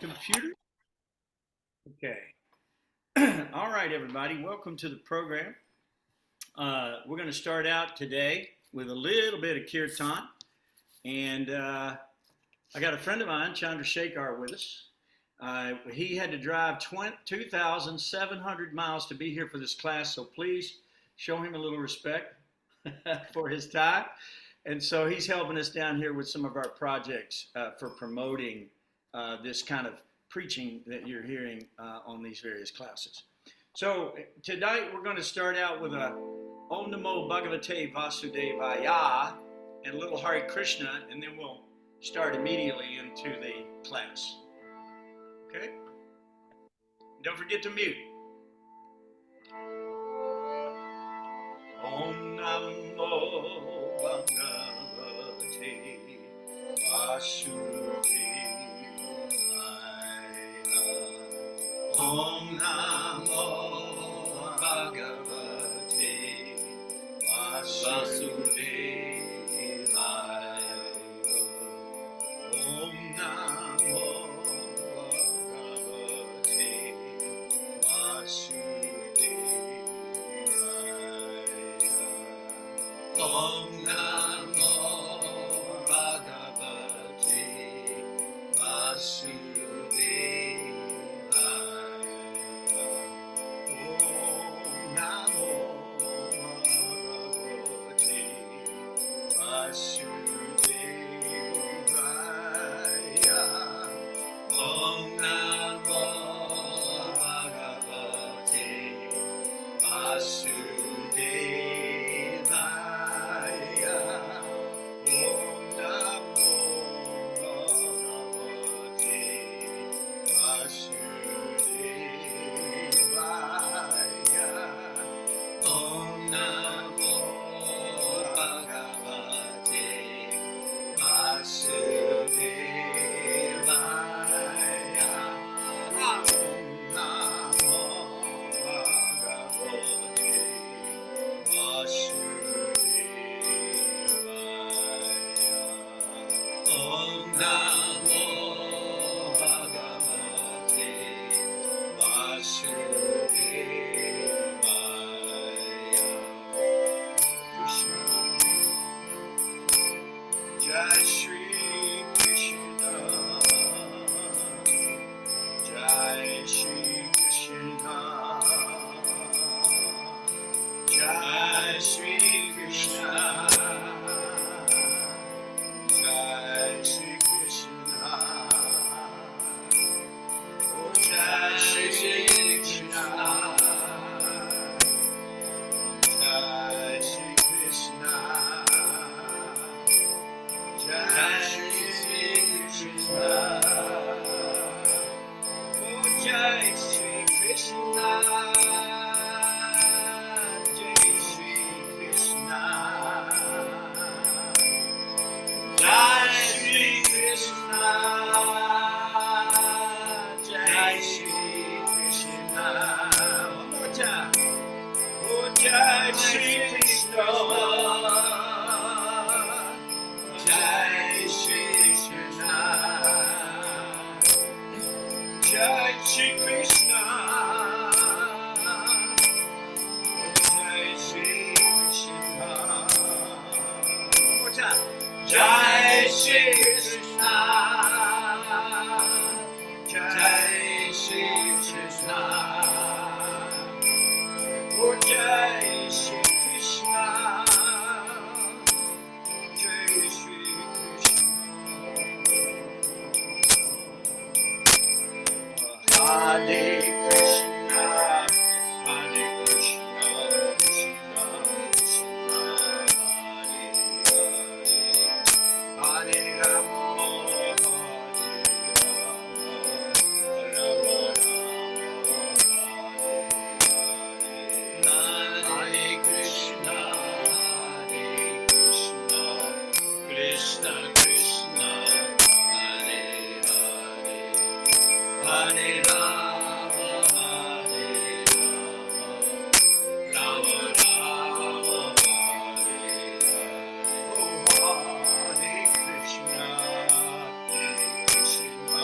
Computer? Okay. All right, everybody. Welcome to the program. We're going to start out today with a little bit of kirtan. And I got a friend of mine, Chandrasekhar, with us. He had to drive 2,700 miles to be here for this class, so please show him a little respect for his time. And so he's helping us down here with some of our projects for promoting this kind of preaching that you're hearing on these various classes. So tonight we're going to start out with a Om Namo Bhagavate Vasudevaya and a little Hare Krishna, and then we'll start immediately into the class. Okay? Don't forget to mute. Om Namo Bhagavate Vasudevaya. Om Namo Bhagavate Vasudevaya. Om Namo Bhagavate Vasudevaya. Om Namo Bhagavate Vasudevaya. Om Namo Bhagavate Vasudevaya. Om Namo Bhagavate Vasudevaya. Om Namo Bhagavate Vasudevaya. Om Namo Bhagavate Vasudevaya. Om Namo Bhagavate Vasudevaya. Krishna. Jai Shri Krishna. Jai Shri Krishna. Jai Shri Krishna. Jai Shri Krishna. Oh, Jai Shri Krishna. Jai Shri Krishna. Jai Shri Krishna. Oh, Jai Shri Krishna. Jai Shri Krishna. Jai Shri Krishna. Jai Shri Krishna. One more time. Oh, Jai Shri Krishna. Jai Shri Krishna. Jai Shri Krishna. Jai Shri Krishna. One more time. Jai Shri Krishna. Jai Shri Krishna. Oh, Jai Shri Krishna. Jai Shri Krishna. Hare Krishna. Hare Krishna. Krishna Krishna. Hare Hare. Hare Rama. Rama Rama. Hare Krishna. Hare Krishna. Krishna Krishna. Hare Hare. Hare Rama. Hare Rama. Rama Rama. Hare Hare. Oh, Hare Krishna. Hare Krishna.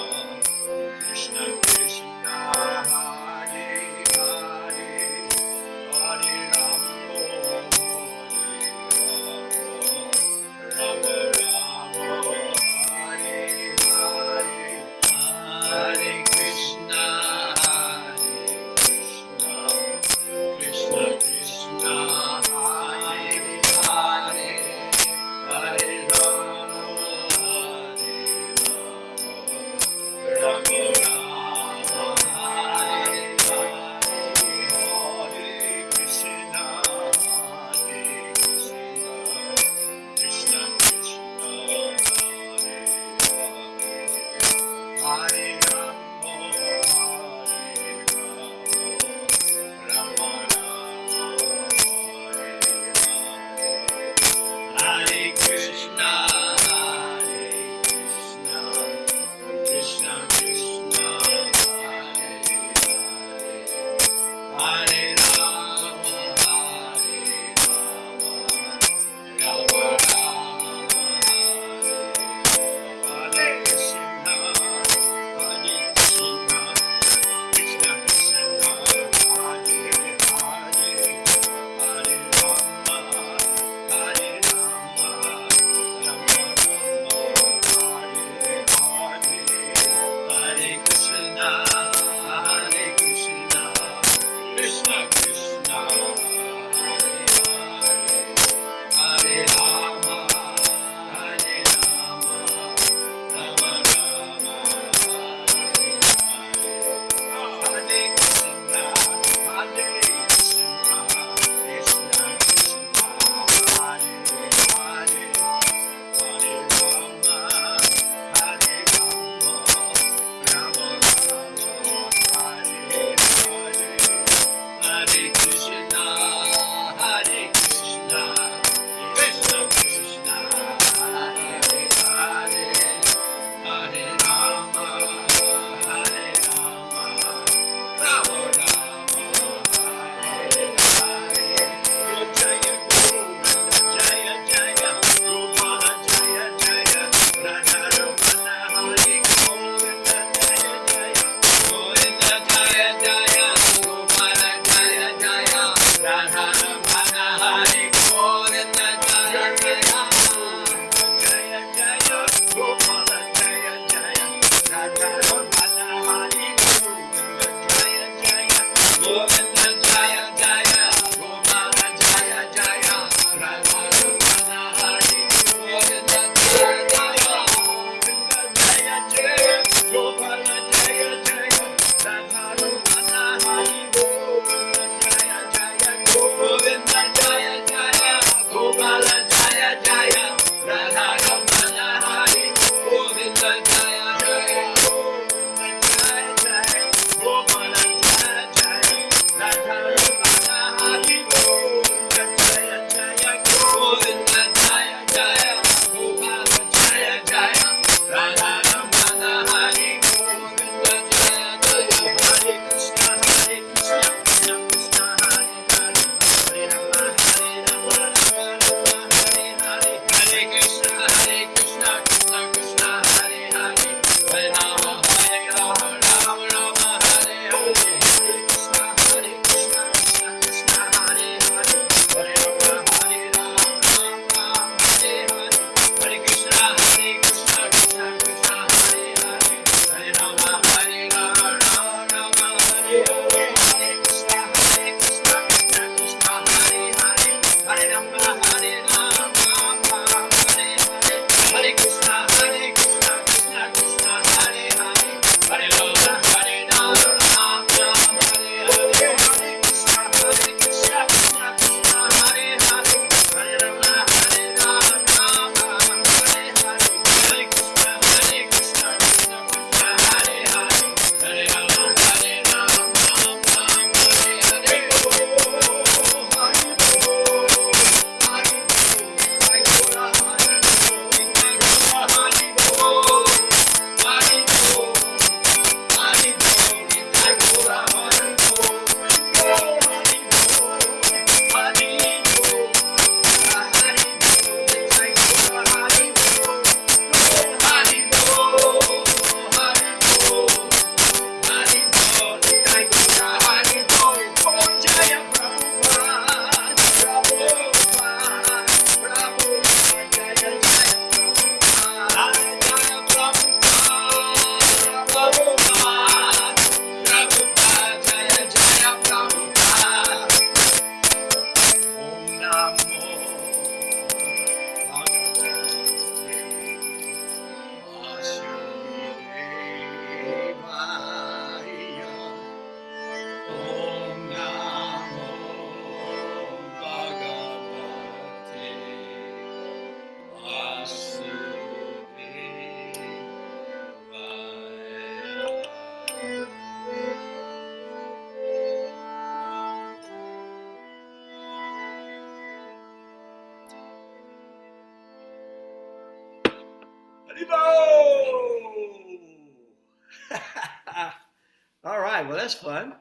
right, well, that's fun.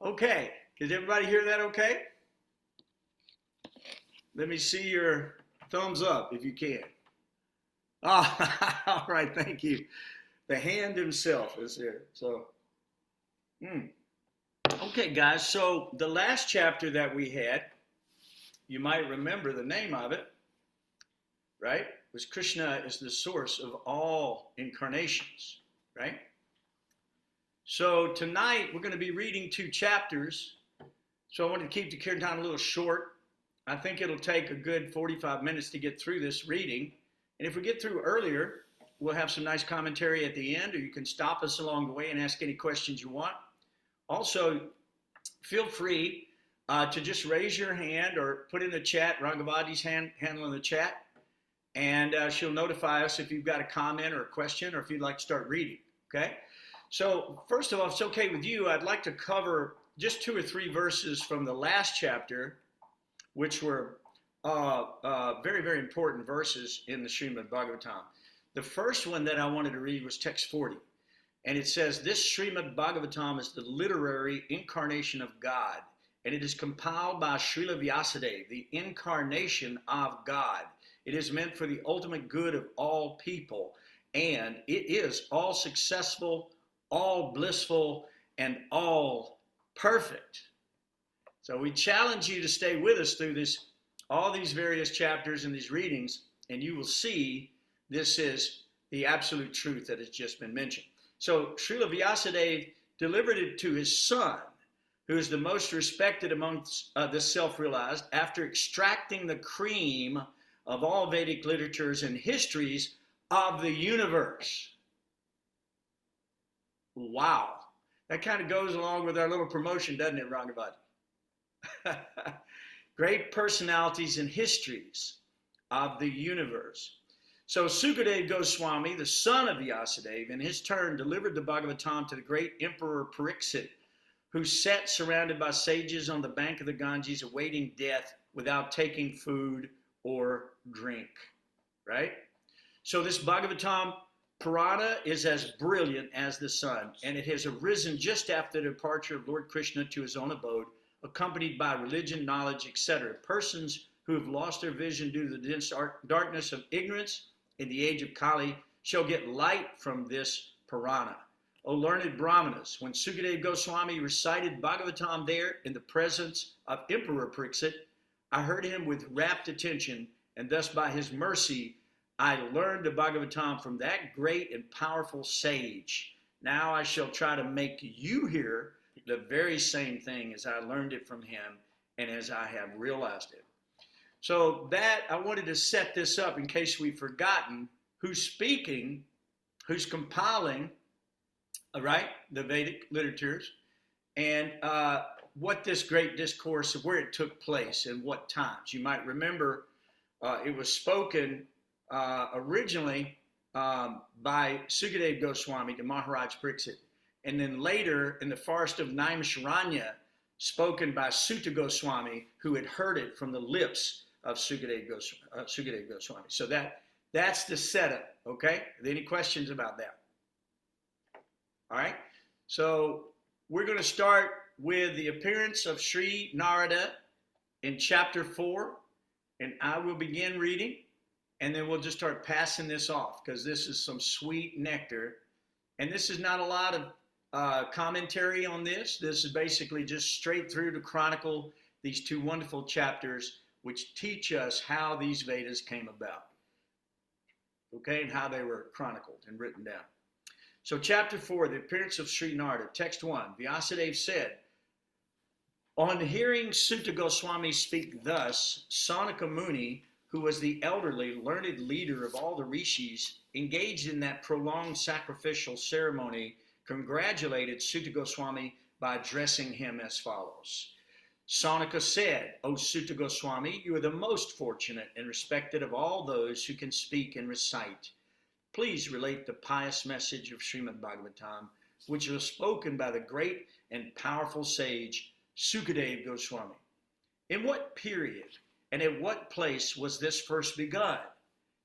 Okay, did everybody hear that okay? Let me see your thumbs up if you can. Ah, all right, thank you. The hand himself is here. So, okay, guys, so the last chapter that we had, you might remember the name of it, right? Was Krishna is the source of all incarnations, right? So tonight we're going to be reading 2 chapters. So I wanted to keep the kirtan a little short. I think it'll take a good 45 minutes to get through this reading. And if we get through earlier, we'll have some nice commentary at the end, or you can stop us along the way and ask any questions you want. Also, feel free to just raise your hand or put in the chat. Rangavadi's handling the chat. And she'll notify us if you've got a comment or a question or if you'd like to start reading, okay? So first of all, if it's okay with you, I'd like to cover just 2 or 3 verses from the last chapter, which were very, very important verses in the Srimad Bhagavatam. The first one that I wanted to read was text 40. And it says, this Srimad Bhagavatam is the literary incarnation of God. And it is compiled by Srila Vyasadeva, the incarnation of God. It is meant for the ultimate good of all people. And it is all successful, all blissful, and all perfect. So we challenge you to stay with us through this, all these various chapters and these readings, and you will see this is the absolute truth that has just been mentioned. So Srila Vyasadeva delivered it to his son, who is the most respected amongst the self-realized, after extracting the cream of all Vedic literatures and histories of the universe. Wow. That kind of goes along with our little promotion, doesn't it, Rangavad? Great personalities and histories of the universe. So Sukadeva Goswami, the son of Vyasadeva, in his turn delivered the Bhagavatam to the great Emperor Pariksit, who sat surrounded by sages on the bank of the Ganges awaiting death without taking food or drink, right? So this Bhagavatam Purana is as brilliant as the sun, and it has arisen just after the departure of Lord Krishna to his own abode, accompanied by religion, knowledge, etc. Persons who have lost their vision due to the dense darkness of ignorance in the age of Kali shall get light from this Purana. O learned Brahmanas, when Sukadeva Goswami recited Bhagavatam there in the presence of Emperor Pariksit, I heard him with rapt attention, and thus by his mercy I learned the Bhagavatam from that great and powerful sage. Now I shall try to make you hear the very same thing as I learned it from him and as I have realized it. So that, I wanted to set this up in case we've forgotten who's speaking, who's compiling, right, the Vedic literatures, and what this great discourse of where it took place and what times. You might remember it was spoken originally by Sukadeva Goswami to Maharaj Pariksit, and then later in the forest of Naimisharanya, spoken by Sutta Goswami, who had heard it from the lips of Sukadeva Goswami. So that's the setup, okay? Are there any questions about that? All right, so we're going to start with the appearance of Sri Narada in chapter 4, and I will begin reading, and then we'll just start passing this off, because this is some sweet nectar, and this is not a lot of commentary on this. This is basically just straight through to chronicle these 2 wonderful chapters, which teach us how these Vedas came about, okay, and how they were chronicled and written down. So chapter 4, the appearance of Sri Narada, text 1, Vyasadeva said, on hearing Sutta Goswami speak thus, Sanaka Muni, who was the elderly, learned leader of all the rishis engaged in that prolonged sacrificial ceremony, congratulated Sutta Goswami by addressing him as follows. Sanaka said, O Sutta Goswami, you are the most fortunate and respected of all those who can speak and recite. Please relate the pious message of Srimad Bhagavatam, which was spoken by the great and powerful sage Sukadeva Goswami. In what period and at what place was this first begun?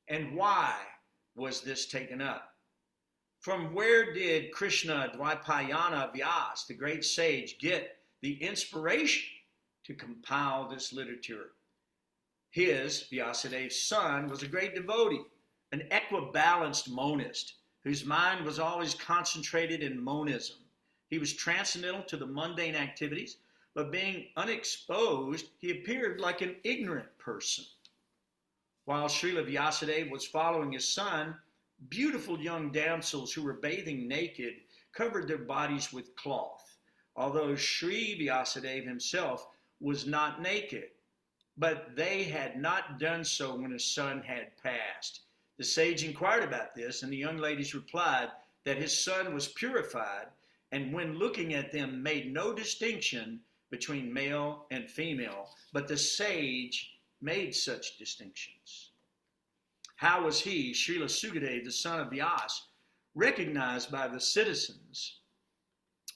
And why was this taken up? From where did Krishna Dvaipayana Vyas, the great sage, get the inspiration to compile this literature? His, Vyasadev's son, was a great devotee, an equibalanced monist, whose mind was always concentrated in monism. He was transcendental to the mundane activities, but being unexposed, he appeared like an ignorant person. While Srila Vyasadeva was following his son, beautiful young damsels who were bathing naked covered their bodies with cloth, although Sri Vyasadeva himself was not naked. But they had not done so when his son had passed. The sage inquired about this, and the young ladies replied that his son was purified, and when looking at them made no distinction between male and female, but the sage made such distinctions. How was he, Srila Sukadeva, the son of Vyas, recognized by the citizens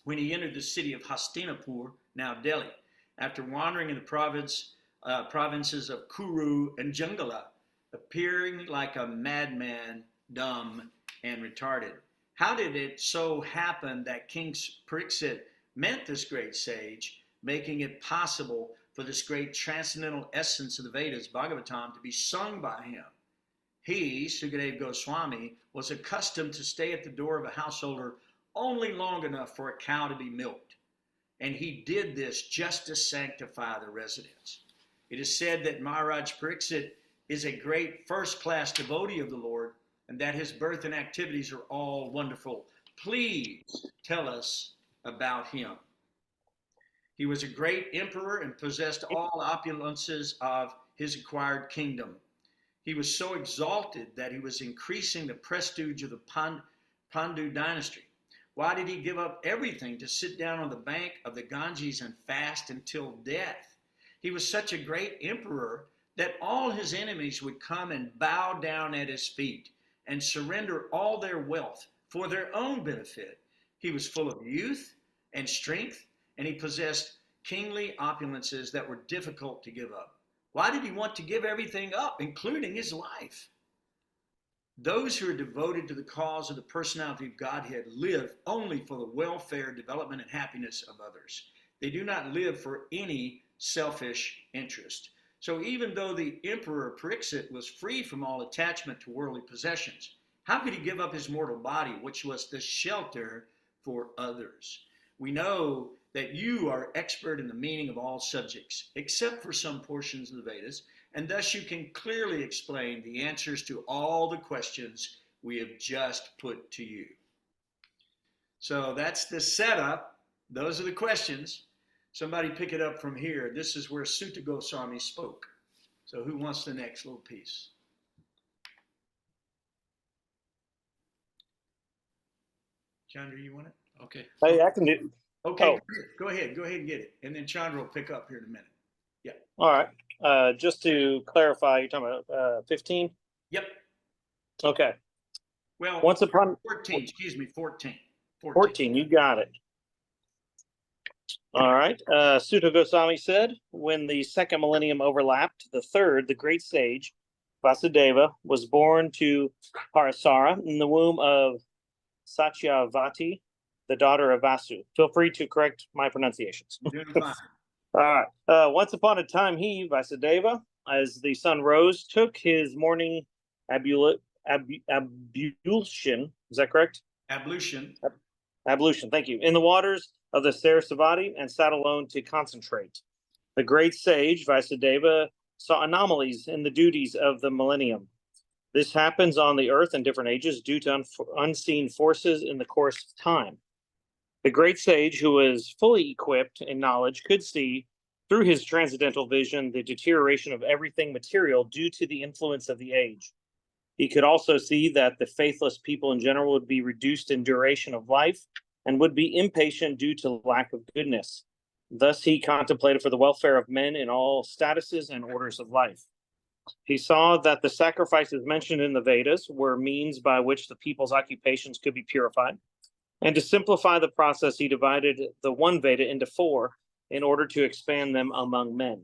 when he entered the city of Hastinapur, now Delhi, after wandering in the provinces of Kuru and Jungala, appearing like a madman, dumb, and retarded? How did it so happen that King Pariksit met this great sage, making it possible for this great transcendental essence of the Vedas, Bhagavatam, to be sung by him? He, Sukadeva Goswami, was accustomed to stay at the door of a householder only long enough for a cow to be milked, and he did this just to sanctify the residence. It is said that Maharaj Pariksit is a great first-class devotee of the Lord, and that his birth and activities are all wonderful. Please tell us about him. He was a great emperor and possessed all opulences of his acquired kingdom. He was so exalted that he was increasing the prestige of the Pandu dynasty. Why did he give up everything to sit down on the bank of the Ganges and fast until death? He was such a great emperor that all his enemies would come and bow down at his feet and surrender all their wealth for their own benefit. He was full of youth and strength, and he possessed kingly opulences that were difficult to give up. Why did he want to give everything up, including his life? Those who are devoted to the cause of the personality of Godhead live only for the welfare, development, and happiness of others. They do not live for any selfish interest. So even though the Emperor Pariksit was free from all attachment to worldly possessions, how could he give up his mortal body, which was the shelter for others? We know that you are expert in the meaning of all subjects, except for some portions of the Vedas, and thus you can clearly explain the answers to all the questions we have just put to you. So that's the setup. Those are the questions. Somebody pick it up from here. This is where Sutta Goswami spoke. So who wants the next little piece? Chandra, you want it? Okay. Hey, I can do. Okay, go ahead and get it. And then Chandra will pick up here in a minute. Yeah. All right. Just to clarify, you're talking about 15? Yep. Okay. Well, once upon 14, excuse me, 14. 14, you got it. All right. Sutta Goswami said, when the second millennium overlapped, the third, the great sage, Vasudeva, was born to Parasara in the womb of Satyavati, the daughter of Vasu. Feel free to correct my pronunciations. Doing fine. All right. Once upon a time, he, Vasudeva, as the sun rose, took his morning ablution. Is that correct? Ablution. Ablution, thank you. In the waters of the Sarasvati and sat alone to concentrate. The great sage, Vasudeva, saw anomalies in the duties of the millennium. This happens on the earth in different ages due to unseen forces in the course of time. The great sage, who was fully equipped in knowledge, could see through his transcendental vision the deterioration of everything material due to the influence of the age. He could also see that the faithless people in general would be reduced in duration of life and would be impatient due to lack of goodness. Thus, he contemplated for the welfare of men in all statuses and orders of life. He saw that the sacrifices mentioned in the Vedas were means by which the people's occupations could be purified. And to simplify the process, he divided the one Veda into 4 in order to expand them among men.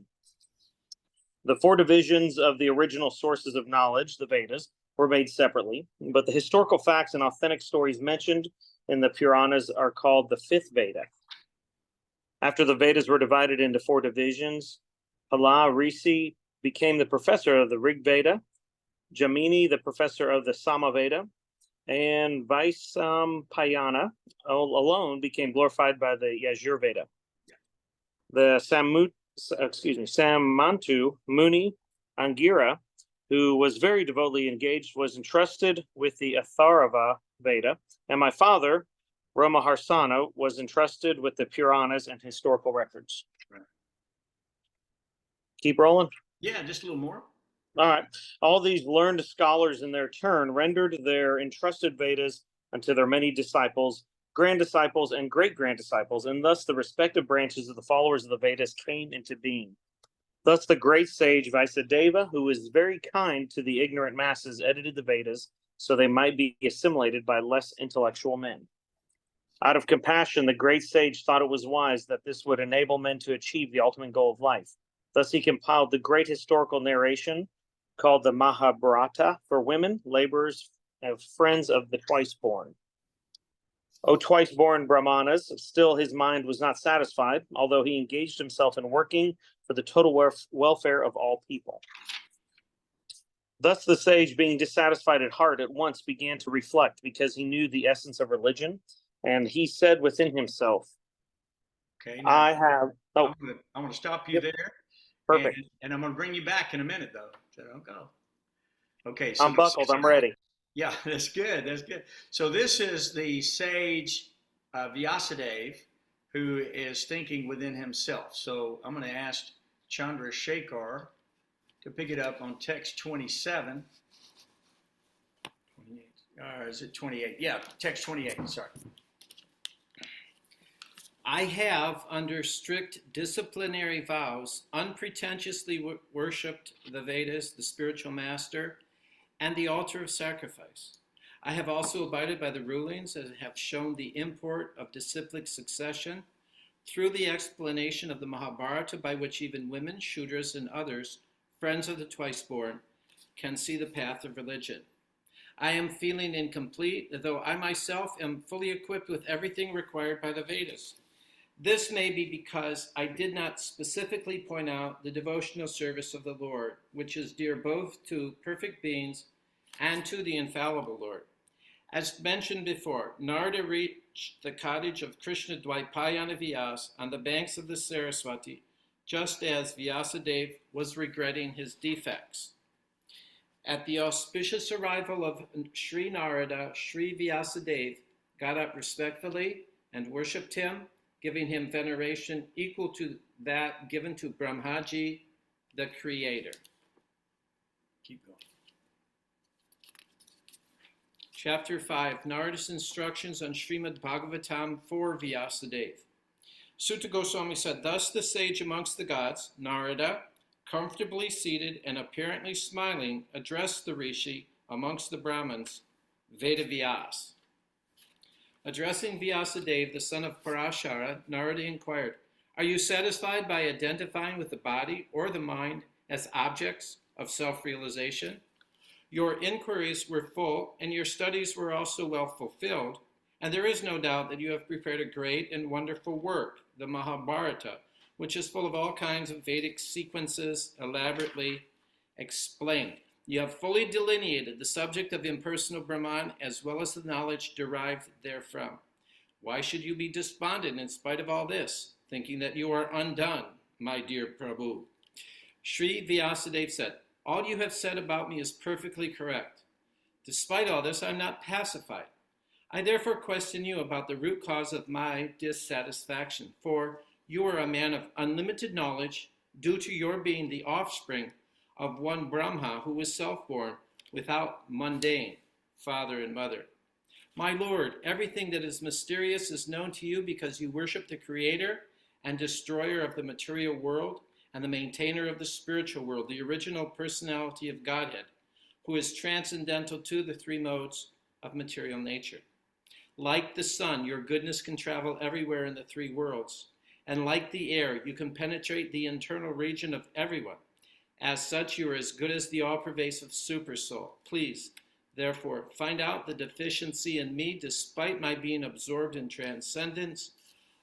The 4 divisions of the original sources of knowledge, the Vedas, were made separately, but the historical facts and authentic stories mentioned in the Puranas are called the fifth Veda. After the Vedas were divided into 4 divisions, Hala Rishi became the professor of the Rig Veda, Jamini the professor of the Sama Veda, and Vaisampayana alone became glorified by the Yajur Veda. The Samantu Muni Angira, who was very devotedly engaged, was entrusted with the Atharva Veda, and my father, Ramaharsana, was entrusted with the Puranas and historical records. Right. Keep rolling? Yeah, just a little more. All right. All these learned scholars in their turn rendered their entrusted Vedas unto their many disciples, grand disciples, and great-grand disciples, and thus the respective branches of the followers of the Vedas came into being. Thus the great sage Vaisadeva, who was very kind to the ignorant masses, edited the Vedas so they might be assimilated by less intellectual men. Out of compassion, the great sage thought it was wise that this would enable men to achieve the ultimate goal of life. Thus he compiled the great historical narration called the Mahabharata for women, laborers, and friends of the twice-born. O twice-born Brahmanas, still his mind was not satisfied, although he engaged himself in working for the total welfare of all people. Thus the sage, being dissatisfied at heart, at once began to reflect, because he knew the essence of religion, and he said within himself, Okay. I have... I'm going to stop you Yep. there. Perfect. And I'm going to bring you back in a minute, though. So don't go. Okay. So I'm buckled. I'm ready. Yeah, that's good. That's good. So this is the sage Vyasadeva, who is thinking within himself. So I'm going to ask Chandra Shekhar to pick it up on text 27. 28. Or is it 28? Yeah, text 28. Sorry. I have, under strict disciplinary vows, unpretentiously worshipped the Vedas, the spiritual master, and the altar of sacrifice. I have also abided by the rulings and have shown the import of disciplic succession through the explanation of the Mahabharata, by which even women, Shudras, and others, friends of the twice-born, can see the path of religion. I am feeling incomplete, though I myself am fully equipped with everything required by the Vedas. This may be because I did not specifically point out the devotional service of the Lord, which is dear both to perfect beings and to the infallible Lord. As mentioned before, Narada reached the cottage of Krishna Dvaipayana Vyas on the banks of the Saraswati, just as Vyasadeva was regretting his defects. At the auspicious arrival of Sri Narada, Sri Vyasadeva got up respectfully and worshipped him, giving him veneration equal to that given to Brahmaji, the creator. Keep going. Chapter 5, Narada's instructions on Srimad Bhagavatam for Vyasadeva. Sutta Goswami said, thus the sage amongst the gods, Narada, comfortably seated and apparently smiling, addressed the rishi amongst the Brahmins, Vedavyas. Addressing Vyasadeva, the son of Parashara, Narada inquired, are you satisfied by identifying with the body or the mind as objects of self-realization? Your inquiries were full, and your studies were also well fulfilled, and there is no doubt that you have prepared a great and wonderful work, the Mahabharata, which is full of all kinds of Vedic sequences elaborately explained. You have fully delineated the subject of impersonal Brahman as well as the knowledge derived therefrom. Why should you be despondent in spite of all this, thinking that you are undone, my dear Prabhu? Sri Vyasadeva said, all you have said about me is perfectly correct. Despite all this, I am not pacified. I therefore question you about the root cause of my dissatisfaction, for you are a man of unlimited knowledge due to your being the offspring of one Brahma who was self-born without mundane father and mother. My Lord, everything that is mysterious is known to you because you worship the creator and destroyer of the material world and the maintainer of the spiritual world, the original personality of Godhead, who is transcendental to the 3 modes of material nature. Like the sun, your goodness can travel everywhere in the 3 worlds, and like the air, you can penetrate the internal region of everyone. As such, you are as good as the all-pervasive Supersoul. Please, Therefore, find out the deficiency in me despite my being absorbed in transcendence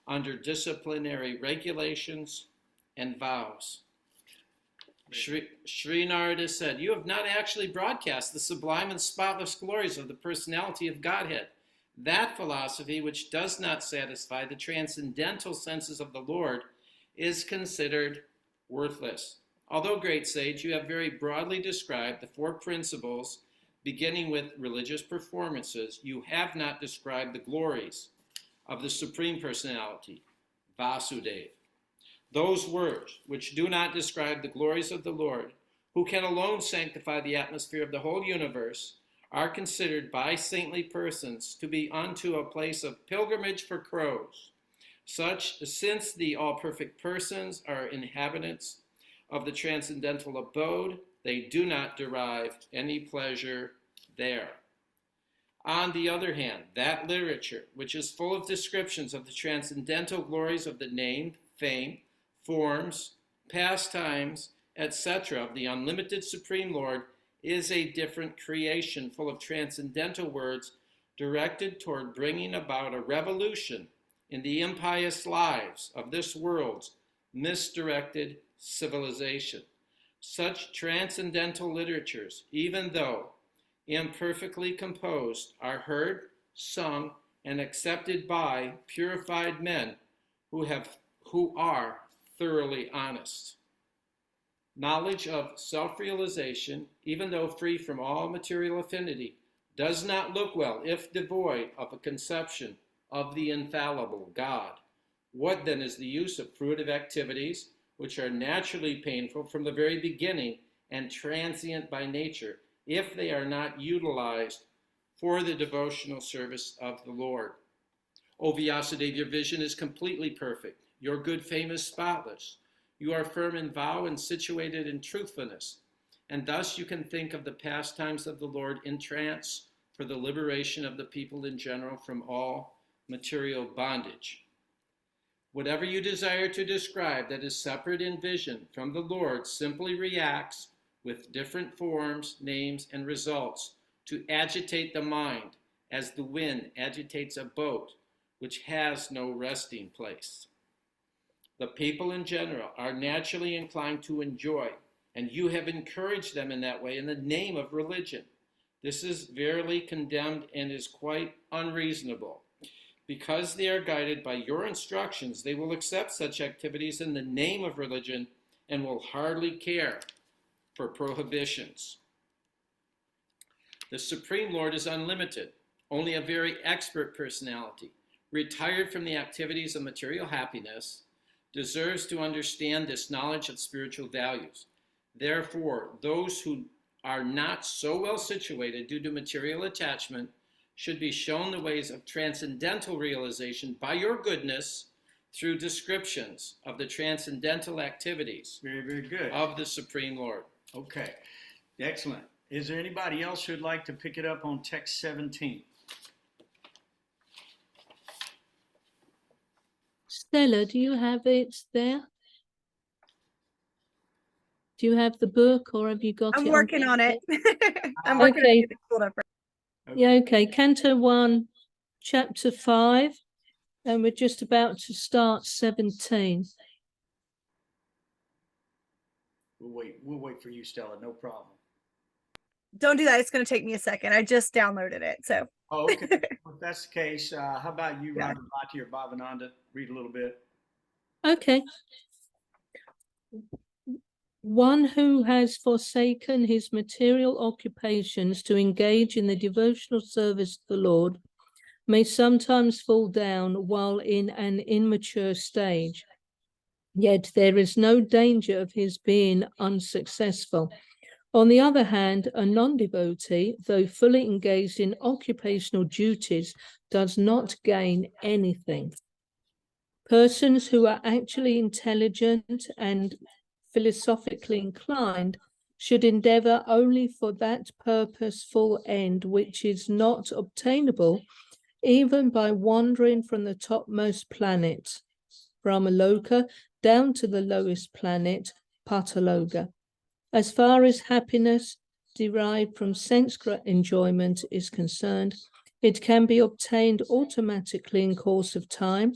under disciplinary regulations and vows. Sri Narada said, you have not actually broadcast the sublime and spotless glories of the personality of Godhead. That philosophy, which does not satisfy the transcendental senses of the Lord, is considered worthless. Although, great sage, you have very broadly described the four principles, beginning with religious performances, you have not described the glories of the Supreme Personality, Vasudeva. Those words, which do not describe the glories of the Lord, who can alone sanctify the atmosphere of the whole universe, are considered by saintly persons to be unto a place of pilgrimage for crows. Since the all-perfect persons are inhabitants of the transcendental abode, they do not derive any pleasure there. On the other hand, that literature, which is full of descriptions of the transcendental glories of the name, fame, forms, pastimes, etc. of the unlimited Supreme Lord, is a different creation full of transcendental words directed toward bringing about a revolution in the impious lives of this world's misdirected civilization. Such transcendental literatures, even though imperfectly composed, are heard, sung, and accepted by purified men who are thoroughly honest. Knowledge of self-realization, even though free from all material affinity, does not look well if devoid of a conception of the infallible God. What then is the use of fruitive activities, which are naturally painful from the very beginning and transient by nature, if they are not utilized for the devotional service of the Lord? O Vyasadeva, your vision is completely perfect. Your good fame is spotless. You are firm in vow and situated in truthfulness, and thus you can think of the pastimes of the Lord in trance for the liberation of the people in general from all material bondage. Whatever you desire to describe that is separate in vision from the Lord simply reacts with different forms, names, and results to agitate the mind as the wind agitates a boat which has no resting place. The people in general are naturally inclined to enjoy, and you have encouraged them in that way in the name of religion. This is verily condemned and is quite unreasonable. Because they are guided by your instructions, they will accept such activities in the name of religion and will hardly care for prohibitions. The Supreme Lord is unlimited, only a very expert personality, retired from the activities of material happiness, deserves to understand this knowledge of spiritual values. Therefore, those who are not so well situated due to material attachment should be shown the ways of transcendental realization by your goodness through descriptions of the transcendental activities Very, very good. of the Supreme Lord. Okay, excellent. Is there anybody else who'd like to pick it up on text 17? Stella, do you have it there? Do you have the book, or have you got it? I'm working on it. I'm Okay. working on it. Hold up. Yeah, okay. Canto 1, Chapter 5, and we're just about to start 17. We'll wait for you, Stella. No problem. Don't do that. It's going to take me a second. I just downloaded it. So Oh, okay. Well, if that's the case, how about you, Yeah. Ramavati or Bhavananda, read a little bit? Okay. One who has forsaken his material occupations to engage in the devotional service of the Lord may sometimes fall down while in an immature stage. Yet there is no danger of his being unsuccessful. On the other hand, a non-devotee, though fully engaged in occupational duties, does not gain anything. Persons who are actually intelligent and philosophically inclined should endeavor only for that purposeful end which is not obtainable even by wandering from the topmost planet, Brahmaloka, down to the lowest planet, Pataloka. As far as happiness, derived from sense enjoyment is concerned, it can be obtained automatically in course of time,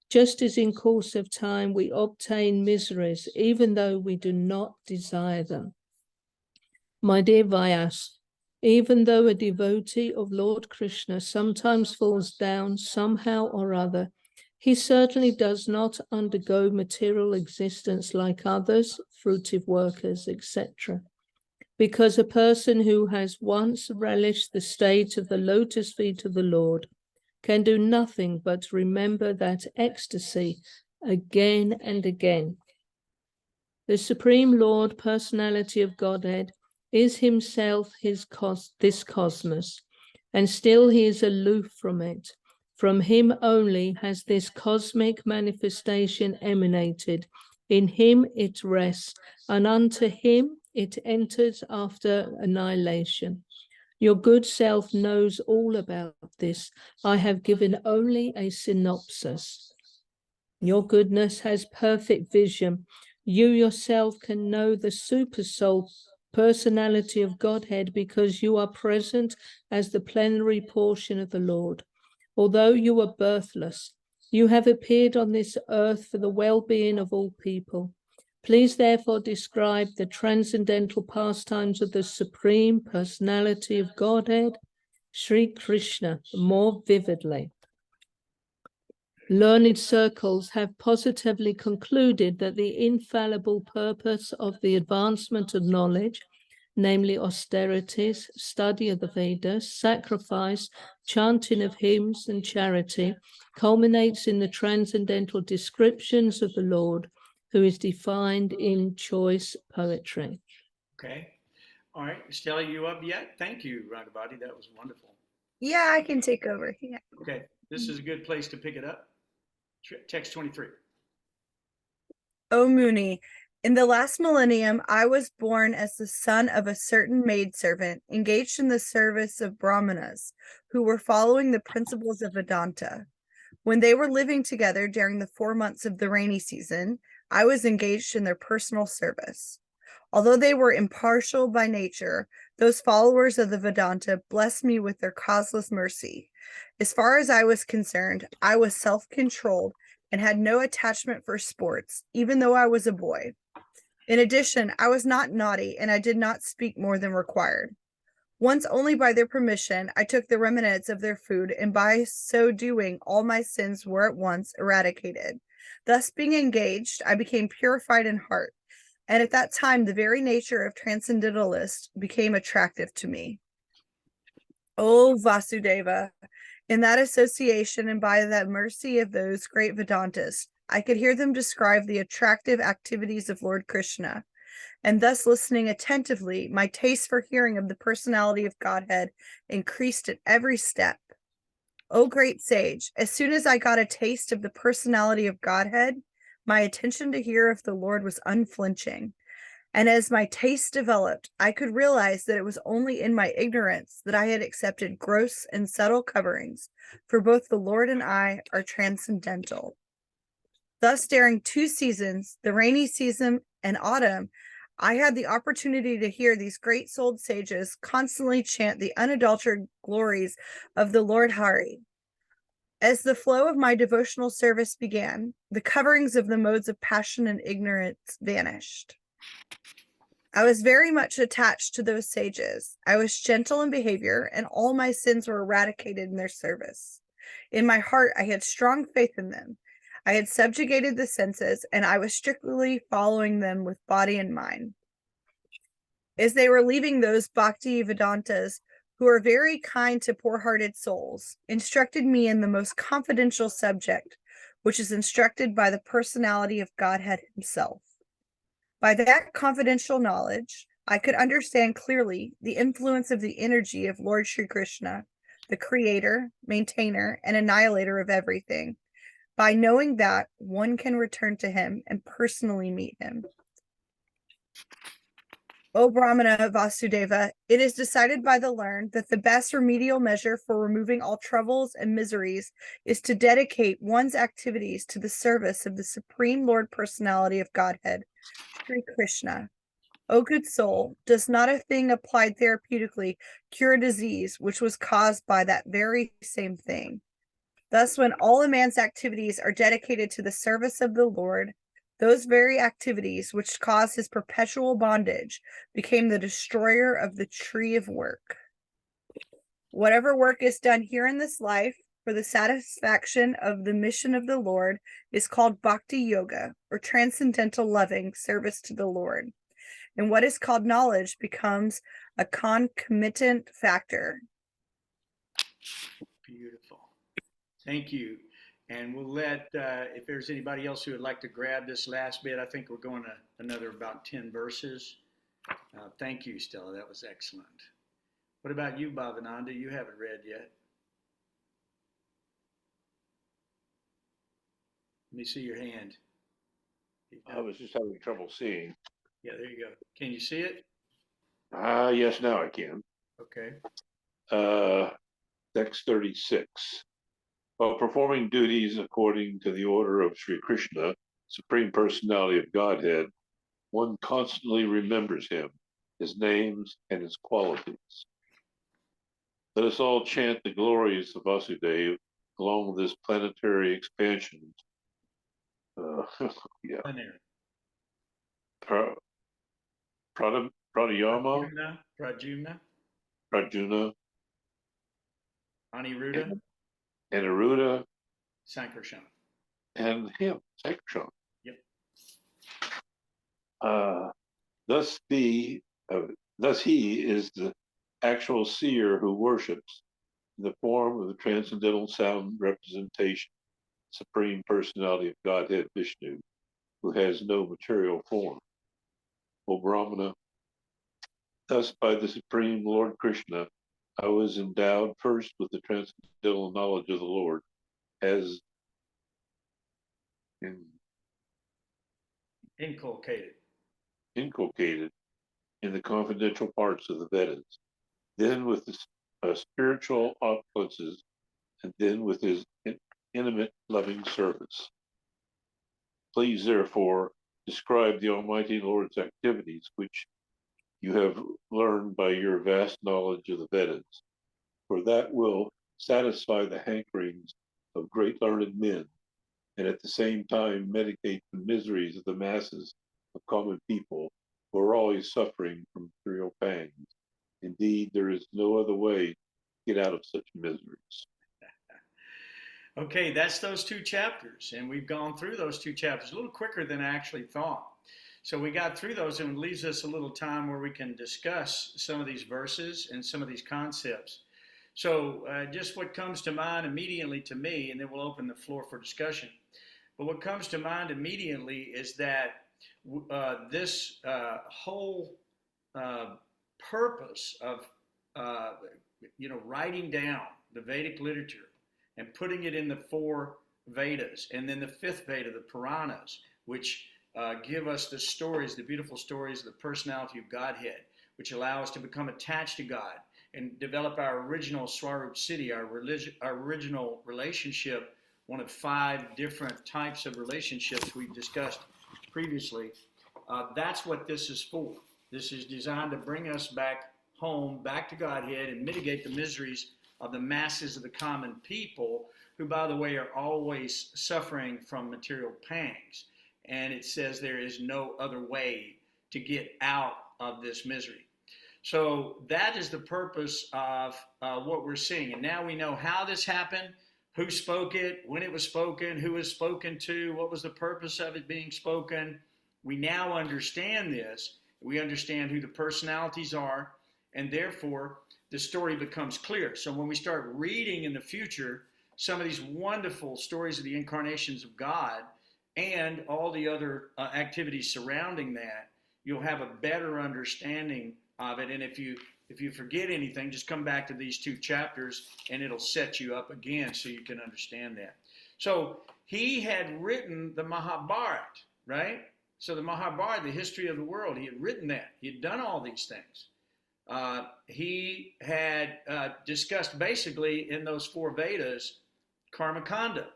just as in course of time we obtain miseries, even though we do not desire them. My dear Vyas, even though a devotee of Lord Krishna sometimes falls down somehow or other, he certainly does not undergo material existence like others, fruitive workers, etc. Because a person who has once relished the state of the lotus feet of the Lord can do nothing but remember that ecstasy again and again. The Supreme Lord, Personality of Godhead, is himself this cosmos, and still he is aloof from it. From him only has this cosmic manifestation emanated. In him it rests, and unto him it enters after annihilation. Your good self knows all about this. I have given only a synopsis. Your goodness has perfect vision. You yourself can know the supersoul personality of Godhead because you are present as the plenary portion of the Lord. Although you are birthless, you have appeared on this earth for the well-being of all people. Please therefore describe the transcendental pastimes of the Supreme Personality of Godhead, Sri Krishna, more vividly. Learned circles have positively concluded that the infallible purpose of the advancement of knowledge, namely austerities, study of the Vedas, sacrifice, chanting of hymns, and charity, culminates in the transcendental descriptions of the Lord, who is defined in choice poetry. Okay. All right. Stella, you up yet? Thank you, Raghavati. That was wonderful. Yeah, I can take over. Yeah. Okay. This is a good place to pick it up. Text 23. O Muni, in the last millennium, I was born as the son of a certain maidservant engaged in the service of Brahmanas, who were following the principles of Vedanta. When they were living together during the 4 months of the rainy season, I was engaged in their personal service. Although they were impartial by nature, those followers of the Vedanta blessed me with their causeless mercy. As far as I was concerned, I was self-controlled and had no attachment for sports, even though I was a boy. In addition, I was not naughty and I did not speak more than required. Once only by their permission, I took the remnants of their food, and by so doing, all my sins were at once eradicated. Thus, being engaged, I became purified in heart, and at that time, the very nature of transcendentalists became attractive to me. O Vasudeva, in that association and by the mercy of those great Vedantists, I could hear them describe the attractive activities of Lord Krishna. And thus, listening attentively, my taste for hearing of the personality of Godhead increased at every step. O great sage, as soon as I got a taste of the personality of Godhead, my attention to hear of the Lord was unflinching. And as my taste developed, I could realize that it was only in my ignorance that I had accepted gross and subtle coverings, for both the Lord and I are transcendental. Thus, during 2 seasons, the rainy season and autumn, I had the opportunity to hear these great-souled sages constantly chant the unadulterated glories of the Lord Hari. As the flow of my devotional service began, the coverings of the modes of passion and ignorance vanished. I was very much attached to those sages. I was gentle in behavior, and all my sins were eradicated in their service. In my heart, I had strong faith in them. I had subjugated the senses, and I was strictly following them with body and mind. As they were leaving, those Bhakti Vedantas, who are very kind to poor-hearted souls, instructed me in the most confidential subject, which is instructed by the personality of Godhead himself. By that confidential knowledge, I could understand clearly the influence of the energy of Lord Sri Krishna, the creator, maintainer, and annihilator of everything. By knowing that, one can return to him and personally meet him. O Brahmana Vasudeva, it is decided by the learned that the best remedial measure for removing all troubles and miseries is to dedicate one's activities to the service of the Supreme Lord Personality of Godhead, Sri Krishna. O good soul, does not a thing applied therapeutically cure a disease which was caused by that very same thing? Thus, when all a man's activities are dedicated to the service of the Lord, those very activities which caused his perpetual bondage became the destroyer of the tree of work. Whatever work is done here in this life for the satisfaction of the mission of the Lord is called bhakti yoga, or transcendental loving service to the Lord. And what is called knowledge becomes a concomitant factor. Beautiful. Thank you. And we'll let, if there's anybody else who would like to grab this last bit, I think we're going to another about 10 verses. Thank you, Stella. That was excellent. What about you, Bhavananda? You haven't read yet. Let me see your hand. I was just having trouble seeing. Yeah, there you go. Can you see it? Yes, now I can. Okay. Text 36. While performing duties according to the order of Sri Krishna, Supreme Personality of Godhead, one constantly remembers him, his names, and his qualities. Let us all chant the glories of Vasudeva along with this planetary expansion. Yeah. Pranayama, Prajuna, Prajuna, Aniruddha, Aniruddha, Sankarshan. and him, Sankarshan. Yep. Thus he is the actual seer who worships in the form of the transcendental sound representation, Supreme Personality of Godhead Vishnu, who has no material form. O Brahmana, thus by the Supreme Lord Krishna, I was endowed first with the transcendental knowledge of the Lord, as inculcated in the confidential parts of the Vedas, then with the spiritual opulences, and then with his intimate loving service. Please, therefore, describe the Almighty Lord's activities, which you have learned by your vast knowledge of the Vedas, for that will satisfy the hankerings of great learned men, and at the same time mitigate the miseries of the masses of common people who are always suffering from material pangs. Indeed, there is no other way to get out of such miseries. Okay, that's those two chapters, and we've gone through those two chapters a little quicker than I actually thought. So we got through those, and it leaves us a little time where we can discuss some of these verses and some of these concepts. So just what comes to mind immediately to me, and then we'll open the floor for discussion. But what comes to mind immediately is that this whole purpose of writing down the Vedic literature and putting it in the 4 Vedas, and then the 5th Veda, the Puranas, which give us the stories, the beautiful stories of the personality of Godhead, which allow us to become attached to God and develop our original Swarup Siddhi, our original relationship, one of 5 different types of relationships we've discussed previously. That's what this is for. This is designed to bring us back home, back to Godhead, and mitigate the miseries of the masses of the common people, who, by the way, are always suffering from material pangs. And it says there is no other way to get out of this misery. So that is the purpose of what we're seeing. And now we know how this happened, who spoke it, when it was spoken, who was spoken to, what was the purpose of it being spoken. We now understand this. We understand who the personalities are, and therefore the story becomes clear. So when we start reading in the future some of these wonderful stories of the incarnations of God and all the other activities surrounding that, you'll have a better understanding of it. And if you forget anything, just come back to these 2 chapters and it'll set you up again so you can understand that. So he had written the Mahabharata, right? So the Mahabharata, the history of the world, he had written that. He had done all these things. He had discussed basically in those 4 Vedas, Karmakanda.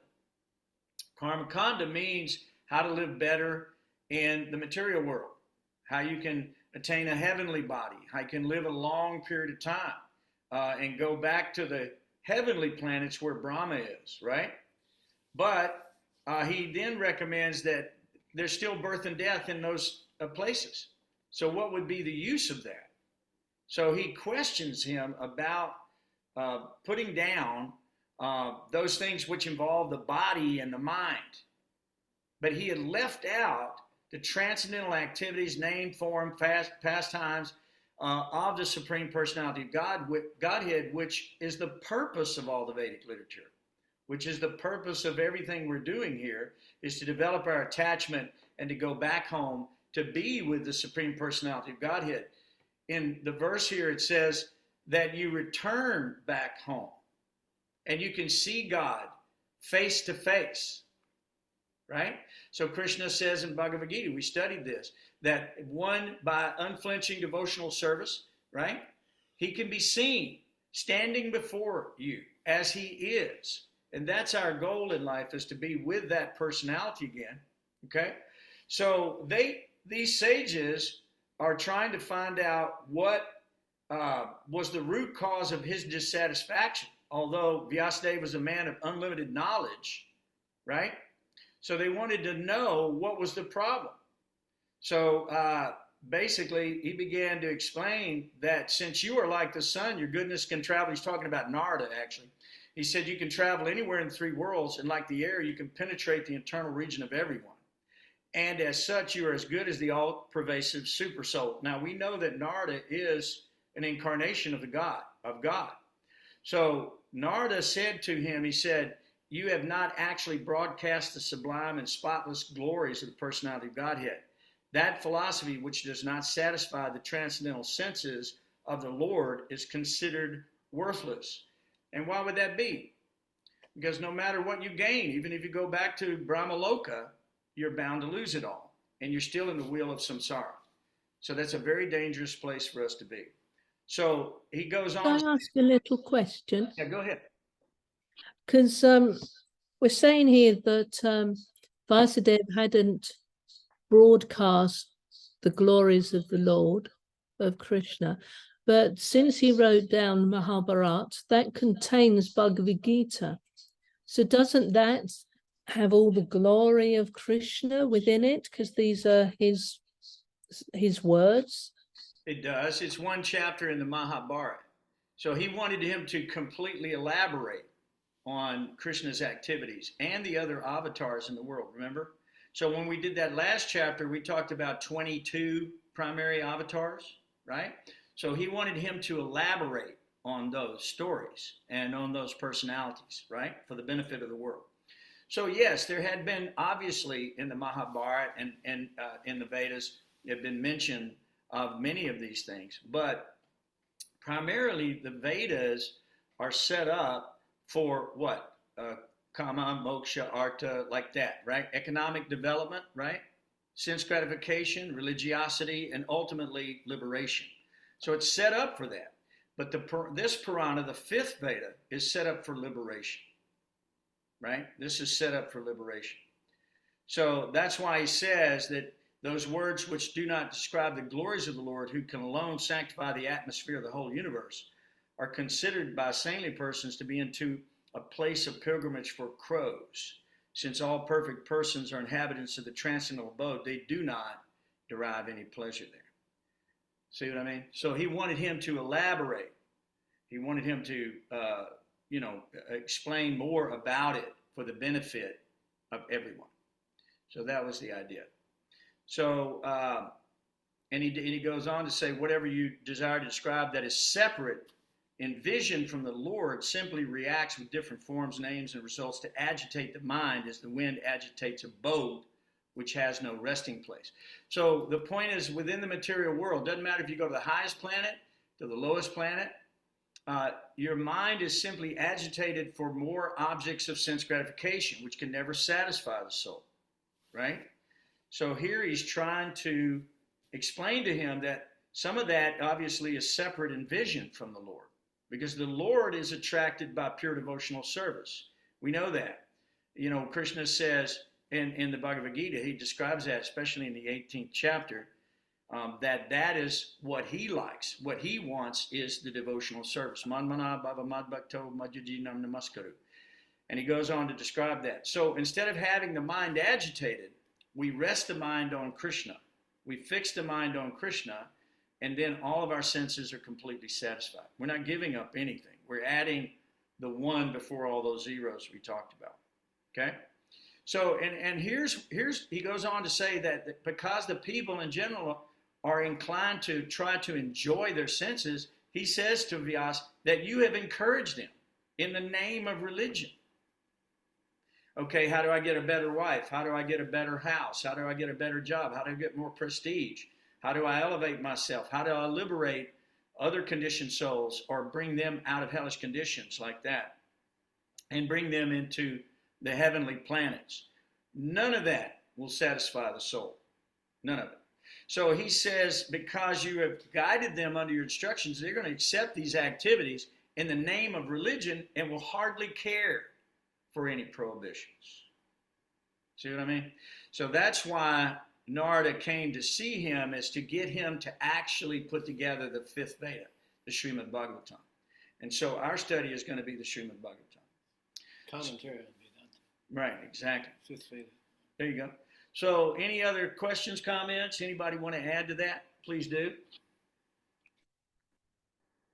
Karmakanda means how to live better in the material world, how you can attain a heavenly body. He can live a long period of time and go back to the heavenly planets where Brahma is, right? But he then recommends that there's still birth and death in those places. So what would be the use of that? So he questions him about putting down those things which involve the body and the mind. But he had left out the transcendental activities, name, form, pastimes of the Supreme Personality of Godhead, which is the purpose of all the Vedic literature, which is the purpose of everything we're doing here, is to develop our attachment and to go back home to be with the Supreme Personality of Godhead. In the verse here, it says that you return back home and you can see God face to face, right? So Krishna says in Bhagavad Gita, we studied this, that one, by unflinching devotional service, right, he can be seen standing before you as he is. And that's our goal in life, is to be with that personality again, okay? So these sages are trying to find out what was the root cause of his dissatisfaction, although Vyasadeva was a man of unlimited knowledge, right? So they wanted to know what was the problem. So basically, he began to explain that since you are like the sun, your goodness can travel. He's talking about Narada, actually. He said you can travel anywhere in the three worlds, and like the air, you can penetrate the internal region of everyone. And as such, you are as good as the all-pervasive supersoul. Now, we know that Narada is an incarnation of God. So Narada said to him, he said, you have not actually broadcast the sublime and spotless glories of the personality of Godhead. That philosophy, which does not satisfy the transcendental senses of the Lord, is considered worthless. And why would that be? Because no matter what you gain, even if you go back to Brahmaloka, you're bound to lose it all. And you're still in the wheel of samsara. So that's a very dangerous place for us to be. So he goes on. Can I ask a little question? Yeah, go ahead. Because we're saying here that Vasudev hadn't broadcast the glories of the Lord, of Krishna, but since he wrote down Mahabharata, that contains Bhagavad Gita. So doesn't that have all the glory of Krishna within it? Because these are his words. It does. It's one chapter in the Mahabharata. So he wanted him to completely elaborate on Krishna's activities and the other avatars in the world, remember? So when we did that last chapter, we talked about 22 primary avatars, right? So he wanted him to elaborate on those stories and on those personalities, right? For the benefit of the world. So yes, there had been, obviously, in the Mahabharata and in the Vedas, there had been mention of many of these things, but primarily the Vedas are set up for what? Kama, moksha, artha, like that, right? Economic development, right? Sense gratification, religiosity, and ultimately liberation. So it's set up for that. But this Purana, the fifth Veda, is set up for liberation, right? This is set up for liberation. So that's why he says that those words which do not describe the glories of the Lord, who can alone sanctify the atmosphere of the whole universe, are considered by saintly persons to be into a place of pilgrimage for crows. Since all perfect persons are inhabitants of the transcendental abode, they do not derive any pleasure there. See what I mean? So he wanted him to elaborate. He wanted him to, explain more about it for the benefit of everyone. So that was the idea. So, and he goes on to say, whatever you desire to describe that is separate in vision from the Lord simply reacts with different forms, names, and results to agitate the mind as the wind agitates a boat which has no resting place. So the point is, within the material world, doesn't matter if you go to the highest planet, to the lowest planet, your mind is simply agitated for more objects of sense gratification, which can never satisfy the soul, right? So here he's trying to explain to him that some of that obviously is separate in vision from the Lord, because the Lord is attracted by pure devotional service. We know that. You know, Krishna says in the Bhagavad Gita, he describes that, especially in the 18th chapter, that is what he likes. What he wants is the devotional service. Manmana bhava madbhakto majjajinam namaskaru. And he goes on to describe that. So instead of having the mind agitated, we rest the mind on Krishna. We fix the mind on Krishna, and then all of our senses are completely satisfied. We're not giving up anything. We're adding the one before all those zeros we talked about. Okay? So, and here's he goes on to say that because the people in general are inclined to try to enjoy their senses, he says to Vyas that you have encouraged them in the name of religion. Okay, how do I get a better wife? How do I get a better house? How do I get a better job? How do I get more prestige? How do I elevate myself? How do I liberate other conditioned souls or bring them out of hellish conditions like that and bring them into the heavenly planets? None of that will satisfy the soul. None of it. So he says, because you have guided them under your instructions, they're going to accept these activities in the name of religion and will hardly care for any prohibitions. See what I mean? So that's why Narada came to see him, is to get him to actually put together the fifth Veda, the Srimad Bhagavatam. And so our study is going to be the Srimad Bhagavatam. Commentary on Vedas. Right, exactly. Fifth Veda. There you go. So any other questions, comments? Anybody want to add to that? Please do.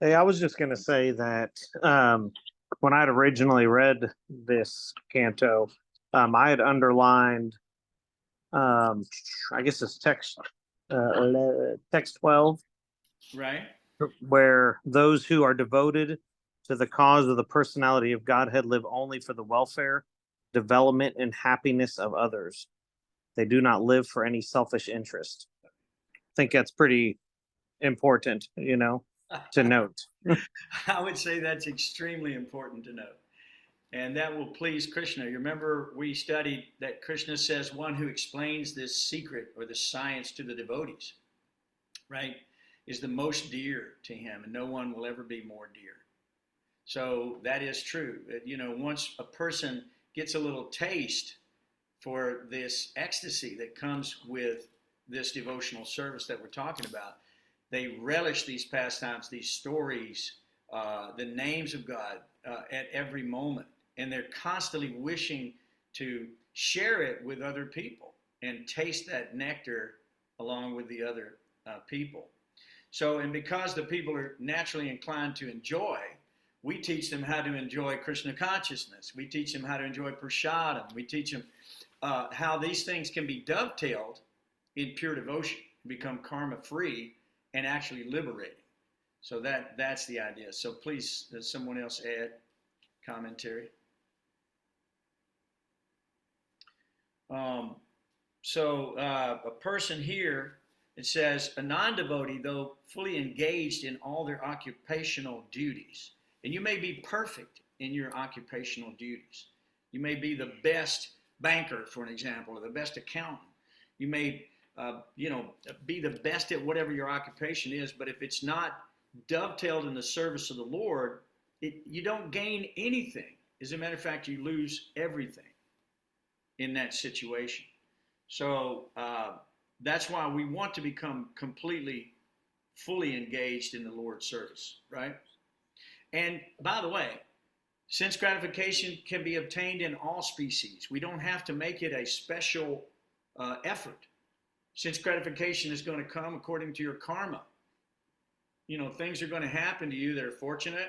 Hey, I was just going to say that when I had originally read this canto, I had underlined, I guess it's text 12, Right. where those who are devoted to the cause of the personality of Godhead live only for the welfare, development, and happiness of others. They do not live for any selfish interest. I think that's pretty important, to note. I would say that's extremely important to note. And that will please Krishna. You remember we studied that Krishna says one who explains this secret or the science to the devotees, right, is the most dear to him, and no one will ever be more dear. So that is true. Once a person gets a little taste for this ecstasy that comes with this devotional service that we're talking about, they relish these pastimes, these stories, the names of God at every moment. And they're constantly wishing to share it with other people and taste that nectar along with the other people. So, and because the people are naturally inclined to enjoy, we teach them how to enjoy Krishna consciousness. We teach them how to enjoy prasadam. We teach them how these things can be dovetailed in pure devotion, become karma free, and actually liberating. So that's the idea. So please, does someone else add commentary? A person here, it says, a non-devotee, though fully engaged in all their occupational duties, and you may be perfect in your occupational duties. You may be the best banker, for an example, or the best accountant. You may be the best at whatever your occupation is, but if it's not dovetailed in the service of the Lord, you don't gain anything. As a matter of fact, you lose everything in that situation. So that's why we want to become completely, fully engaged in the Lord's service, right? And by the way, sense gratification can be obtained in all species. We don't have to make it a special effort. Sense gratification is going to come according to your karma. Things are going to happen to you that are fortunate,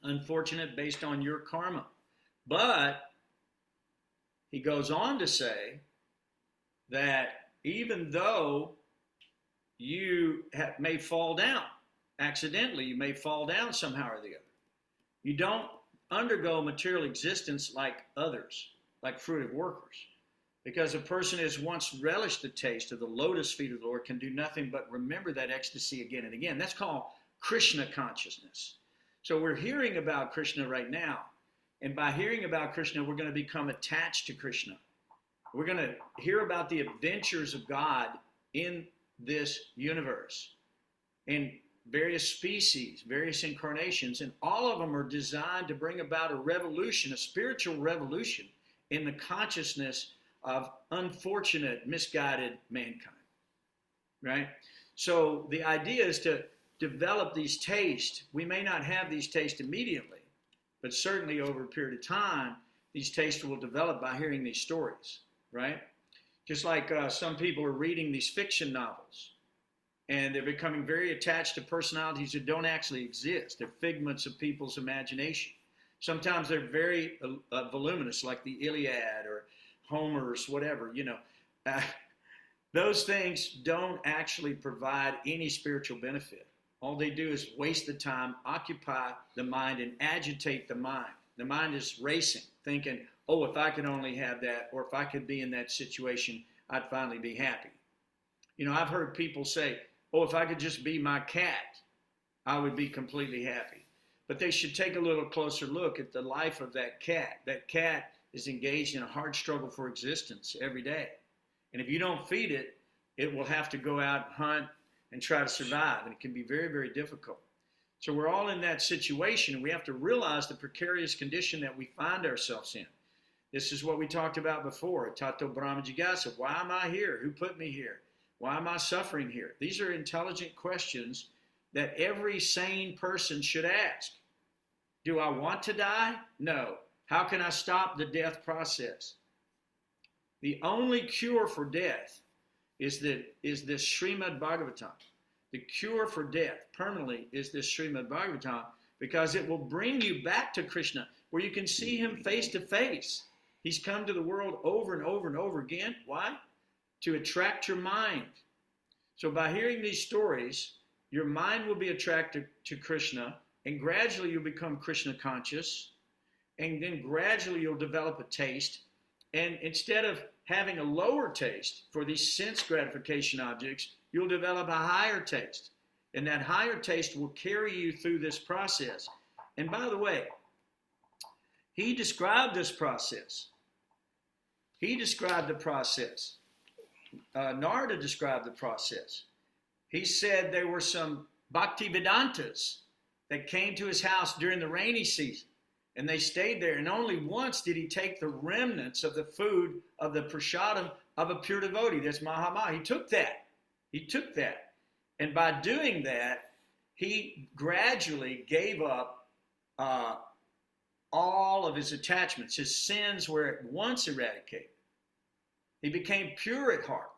unfortunate, based on your karma. But he goes on to say that even though you may fall down accidentally, you may fall down somehow or the other, you don't undergo material existence like others, like fruitive workers. Because a person has once relished the taste of the lotus feet of the Lord can do nothing but remember that ecstasy again and again. That's called Krishna consciousness. So we're hearing about Krishna right now. And by hearing about Krishna, we're going to become attached to Krishna. We're going to hear about the adventures of God in this universe, in various species, various incarnations, and all of them are designed to bring about a revolution, a spiritual revolution in the consciousness of unfortunate, misguided mankind. right? So the idea is to develop these tastes. We may not have these tastes immediately, but certainly over a period of time, these tastes will develop by hearing these stories, right? Just like some people are reading these fiction novels and they're becoming very attached to personalities that don't actually exist. They're figments of people's imagination. Sometimes they're very voluminous, like the Iliad or Homer's, whatever, you know. Those things don't actually provide any spiritual benefit. All they do is waste the time, occupy the mind, and agitate the mind. The mind is racing, thinking, oh, if I could only have that, or if I could be in that situation, I'd finally be happy. You know, I've heard people say, oh, if I could just be my cat, I would be completely happy. But they should take a little closer look at the life of that cat. That cat is engaged in a hard struggle for existence every day. And if you don't feed it, it will have to go out, hunt, and try to survive. And it can be very, very difficult. So we're all in that situation, and we have to realize the precarious condition that we find ourselves in. This is what we talked about before, Tato Brahma Jigasa. Why am I here? Who put me here? Why am I suffering here? These are intelligent questions that every sane person should ask. Do I want to die? No. How can I stop the death process? The only cure for death is this Srimad Bhagavatam. The cure for death permanently is this Srimad Bhagavatam, because it will bring you back to Krishna, where you can see him face to face. He's come to the world over and over and over again. Why? To attract your mind. So by hearing these stories, your mind will be attracted to Krishna, and gradually you'll become Krishna conscious, and then gradually you'll develop a taste. And instead of having a lower taste for these sense gratification objects, you'll develop a higher taste. And that higher taste will carry you through this process. And by the way, he described this process. He described the process. Narada described the process. He said there were some Bhaktivedantas that came to his house during the rainy season. And they stayed there, and only once did he take the remnants of the food of the prasadam of a pure devotee. That's Mahama. He took that. He took that. And by doing that, he gradually gave up all of his attachments. His sins were at once eradicated. He became pure at heart.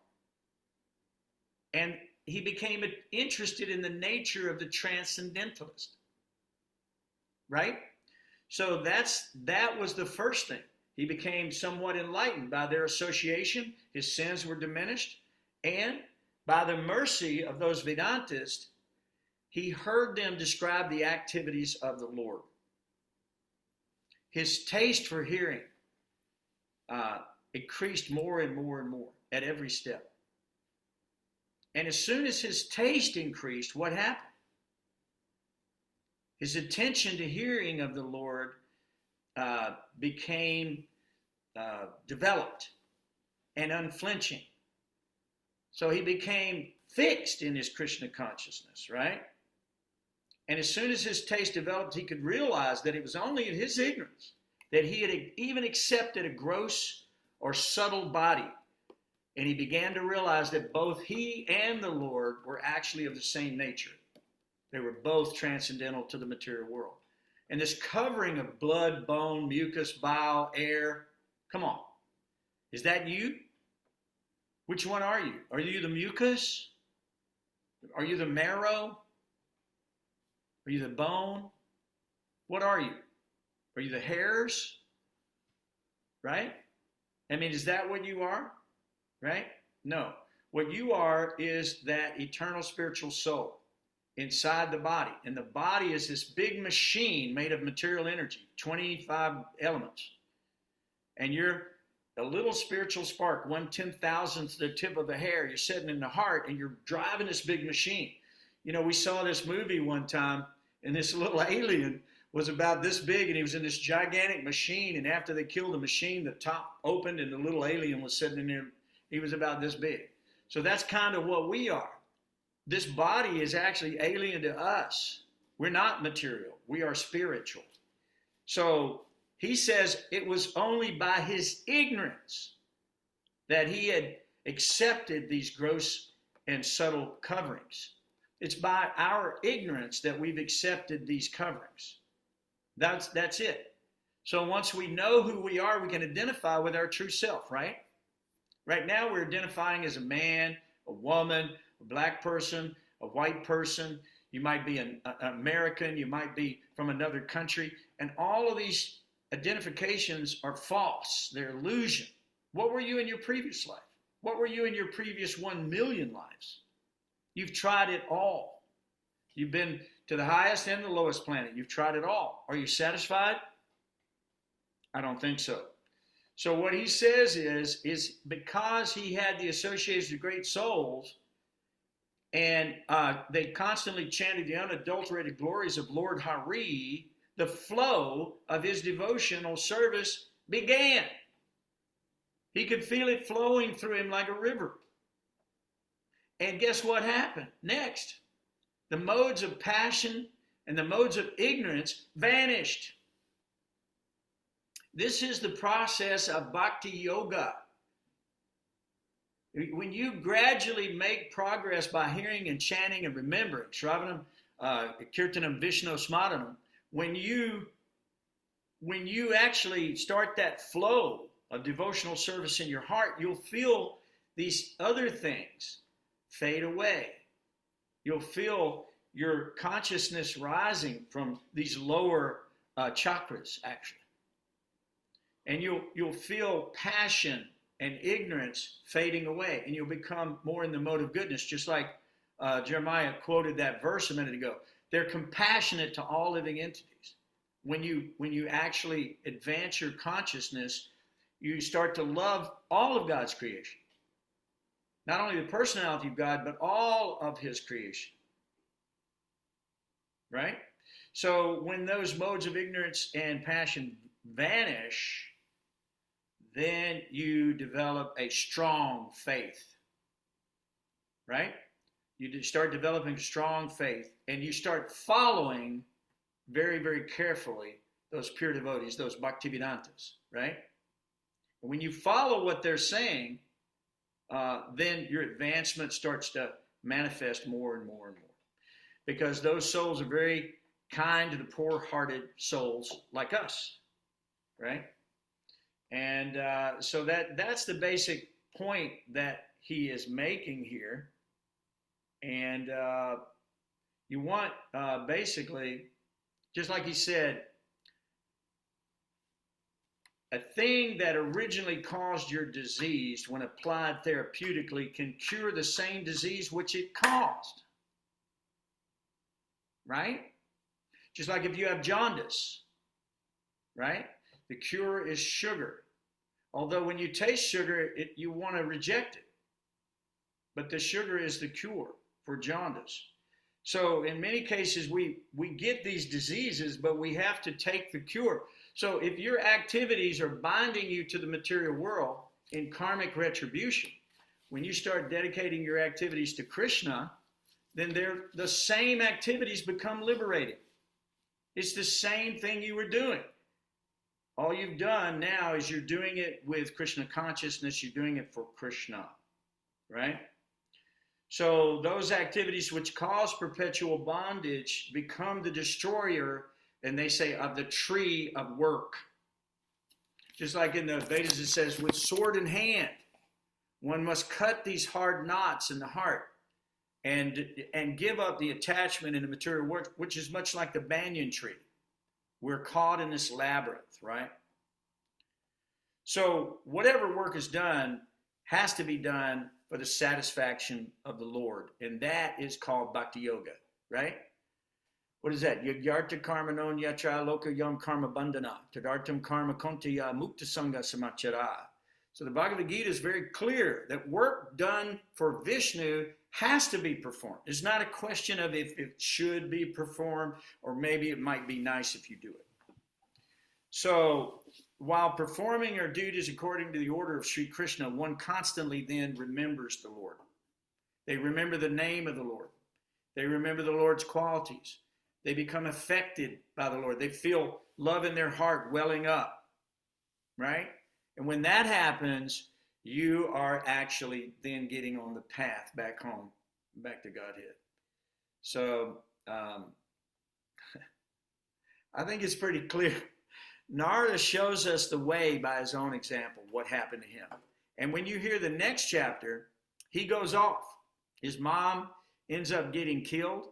And he became interested in the nature of the transcendentalist. Right? So that was the first thing. He became somewhat enlightened by their association. His sins were diminished. And by the mercy of those Vedantists, he heard them describe the activities of the Lord. His taste for hearing increased more and more and more at every step. And as soon as his taste increased, what happened? His attention to hearing of the Lord became developed and unflinching. So he became fixed in his Krishna consciousness, right? And as soon as his taste developed, he could realize that it was only in his ignorance that he had even accepted a gross or subtle body. And he began to realize that both he and the Lord were actually of the same nature. They were both transcendental to the material world. And this covering of blood, bone, mucus, bile, air, come on. Is that you? Which one are you? Are you the mucus? Are you the marrow? Are you the bone? What are you? Are you the hairs? Right? I mean, is that what you are? Right? No. What you are is that eternal spiritual soul inside the body. And the body is this big machine made of material energy, 25 elements. And you're a little spiritual spark, 1/10,000th the tip of a hair. You're sitting in the heart and you're driving this big machine. You know, we saw this movie one time, and this little alien was about this big, and he was in this gigantic machine. And after they killed the machine, the top opened and the little alien was sitting in there. He was about this big. So that's kind of what we are. This body is actually alien to us. We're not material. We are spiritual. So he says it was only by his ignorance that he had accepted these gross and subtle coverings. It's by our ignorance that we've accepted these coverings. That's it. So once we know who we are, we can identify with our true self, right? Right now we're identifying as a man, a woman, a black person, a white person. You might be an American, you might be from another country, and all of these identifications are false. They're illusion. What were you in your previous life? What were you in your previous 1 million lives? You've tried it all. You've been to the highest and the lowest planet. You've tried it all. Are you satisfied? I don't think so. So what he says is because he had the association of great souls, and they constantly chanted the unadulterated glories of Lord Hari, the flow of his devotional service began. He could feel it flowing through him like a river. And guess what happened next? The modes of passion and the modes of ignorance vanished. This is the process of bhakti yoga. When you gradually make progress by hearing and chanting and remembering, Shravanam, Kirtanam, Vishnu, Smadanam, when you actually start that flow of devotional service in your heart, you'll feel these other things fade away. You'll feel your consciousness rising from these lower chakras, actually. And you'll feel passion and ignorance fading away, and you'll become more in the mode of goodness, just like Jeremiah quoted that verse a minute ago. They're compassionate to all living entities. When you actually advance your consciousness, you start to love all of God's creation. Not only the personality of God, but all of his creation. Right? So when those modes of ignorance and passion vanish, then you develop a strong faith. Right? You start developing strong faith, and you start following very, very carefully those pure devotees, those bhaktivedanttas, right? And when you follow what they're saying, then your advancement starts to manifest more and more and more. Because those souls are very kind to the poor-hearted souls like us, right? And so that's the basic point that he is making here. And you want, basically, just like he said, a thing that originally caused your disease, when applied therapeutically, can cure the same disease which it caused. Right? Just like if you have jaundice, right? The cure is sugar. Although when you taste sugar, you want to reject it. But the sugar is the cure for jaundice. So in many cases, we get these diseases, but we have to take the cure. So if your activities are binding you to the material world in karmic retribution, when you start dedicating your activities to Krishna, then the same activities become liberating. It's the same thing you were doing. All you've done now is you're doing it with Krishna consciousness. You're doing it for Krishna, right? So those activities which cause perpetual bondage become the destroyer, and they say, of the tree of work. Just like in the Vedas it says, with sword in hand, one must cut these hard knots in the heart and give up the attachment in the material world, which is much like the banyan tree. We're caught in this labyrinth, right? So whatever work is done has to be done for the satisfaction of the Lord. And that is called bhakti yoga, right? What is that? Yagyartha karma non yatra loka yam karma bandhana. Tadartam karma kontaya mukta sangha samachara. So the Bhagavad Gita is very clear that work done for Vishnu has to be performed. It's not a question of if it should be performed, or maybe it might be nice if you do it. So while performing our duties according to the order of Sri Krishna, one constantly then remembers the Lord. They remember the name of the Lord. They remember the Lord's qualities. They become affected by the Lord. They feel love in their heart welling up, right? And when that happens, you are actually then getting on the path back home, back to Godhead. So I think it's pretty clear. Narada shows us the way by his own example, what happened to him. And when you hear the next chapter, he goes off. His mom ends up getting killed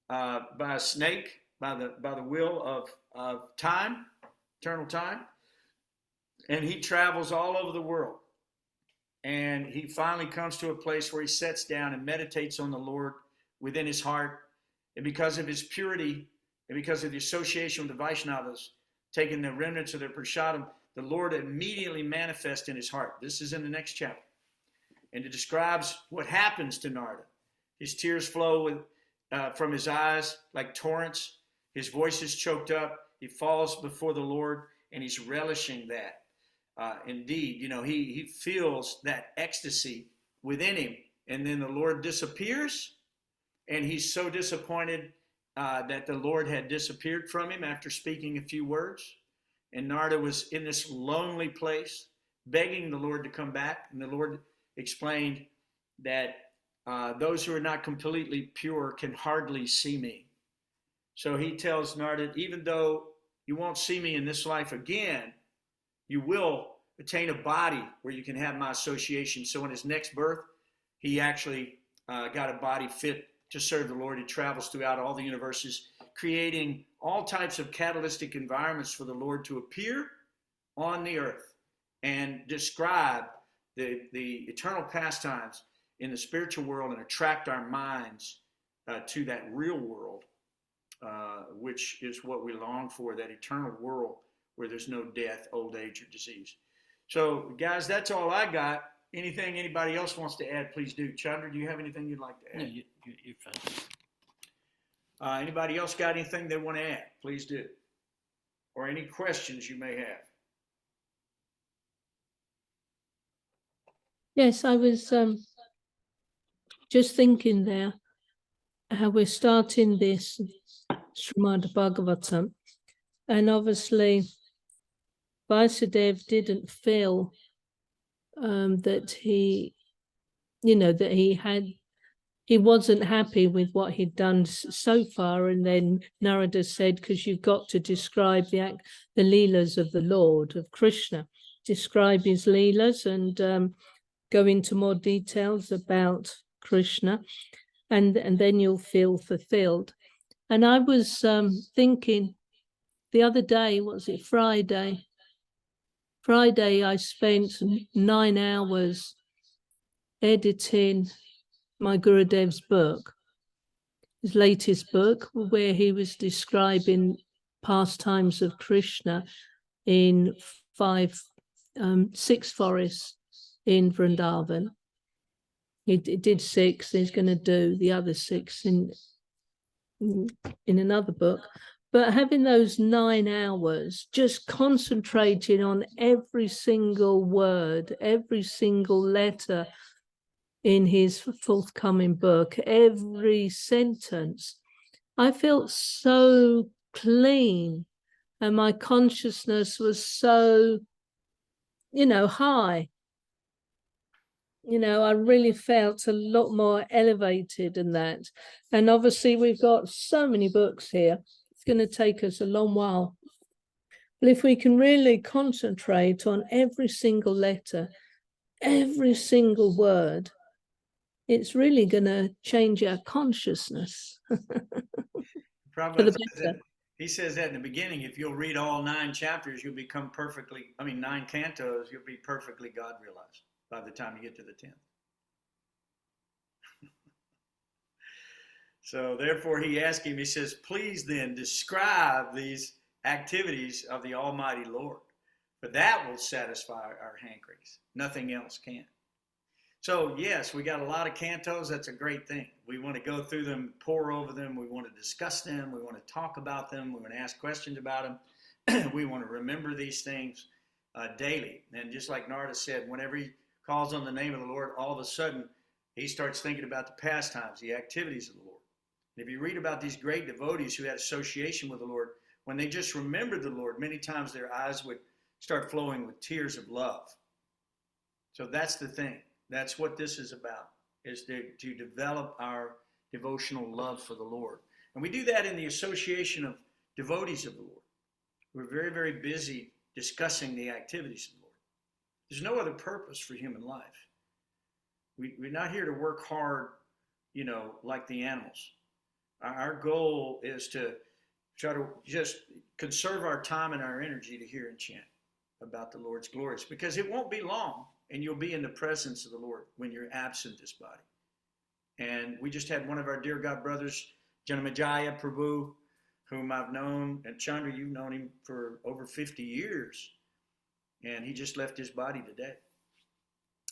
by a snake, by the will of time, eternal time. And he travels all over the world. And he finally comes to a place where he sits down and meditates on the Lord within his heart. And because of his purity and because of the association with the Vaishnavas, taking the remnants of their prasadam, the Lord immediately manifests in his heart. This is in the next chapter. And it describes what happens to Narada. His tears flow from his eyes like torrents. His voice is choked up. He falls before the Lord, and he's relishing that. Indeed, he feels that ecstasy within him. And then the Lord disappears, and he's so disappointed that the Lord had disappeared from him after speaking a few words. And Narada was in this lonely place, begging the Lord to come back. And the Lord explained that those who are not completely pure can hardly see me. So he tells Narada, even though you won't see me in this life again, you will attain a body where you can have my association. So in his next birth, he actually got a body fit to serve the Lord. He travels throughout all the universes, creating all types of catalytic environments for the Lord to appear on the earth and describe the eternal pastimes in the spiritual world and attract our minds to that real world, which is what we long for, that eternal world where there's no death, old age, or disease. So, guys, that's all I got. Anything anybody else wants to add, please do. Chandra, do you have anything you'd like to add? No, you're fine. Anybody else got anything they want to add? Please do. Or any questions you may have. Yes, I was just thinking there how we're starting this Srimad Bhagavatam, and obviously Vasudev didn't feel that he wasn't happy with what he'd done so far. And then Narada said, because you've got to describe the Leelas of the Lord, of Krishna, describe his Leelas and go into more details about Krishna, and then you'll feel fulfilled. And I was thinking the other day, was it Friday? Friday, I spent 9 hours editing my Gurudev's book, his latest book, where he was describing pastimes of Krishna in 6 forests in Vrindavan. He did 6. He's going to do the other 6 in another book. But having those 9 hours, just concentrating on every single word, every single letter in his forthcoming book, every sentence, I felt so clean, and my consciousness was so, high. I really felt a lot more elevated than that. And obviously we've got so many books here. It's going to take us a long while. But if we can really concentrate on every single letter, every single word, it's really going to change our consciousness. Prabhupada he says that in the beginning. If you'll read all 9 chapters, you'll become 9 cantos, you'll be perfectly God realized by the time you get to the 10th. So therefore he asked him, he says, please then describe these activities of the Almighty Lord. For that will satisfy our hankerings. Nothing else can. So yes, we got a lot of cantos. That's a great thing. We want to go through them, pore over them. We want to discuss them. We want to talk about them. We want to ask questions about them. We want to remember these things daily. And just like Narada said, whenever he calls on the name of the Lord, all of a sudden he starts thinking about the pastimes, the activities of the Lord. And if you read about these great devotees who had association with the Lord, when they just remembered the Lord, many times their eyes would start flowing with tears of love. So that's the thing. That's what this is about, is to develop our devotional love for the Lord. And we do that in the association of devotees of the Lord. We're very, very busy discussing the activities of the Lord. There's no other purpose for human life. We're not here to work hard, like the animals. Our goal is to try to just conserve our time and our energy to hear and chant about the Lord's glories, because it won't be long and you'll be in the presence of the Lord when you're absent this body. And we just had one of our dear God brothers, Janamajaya Prabhu, whom I've known, and Chandra, you've known him for over 50 years, and he just left his body today.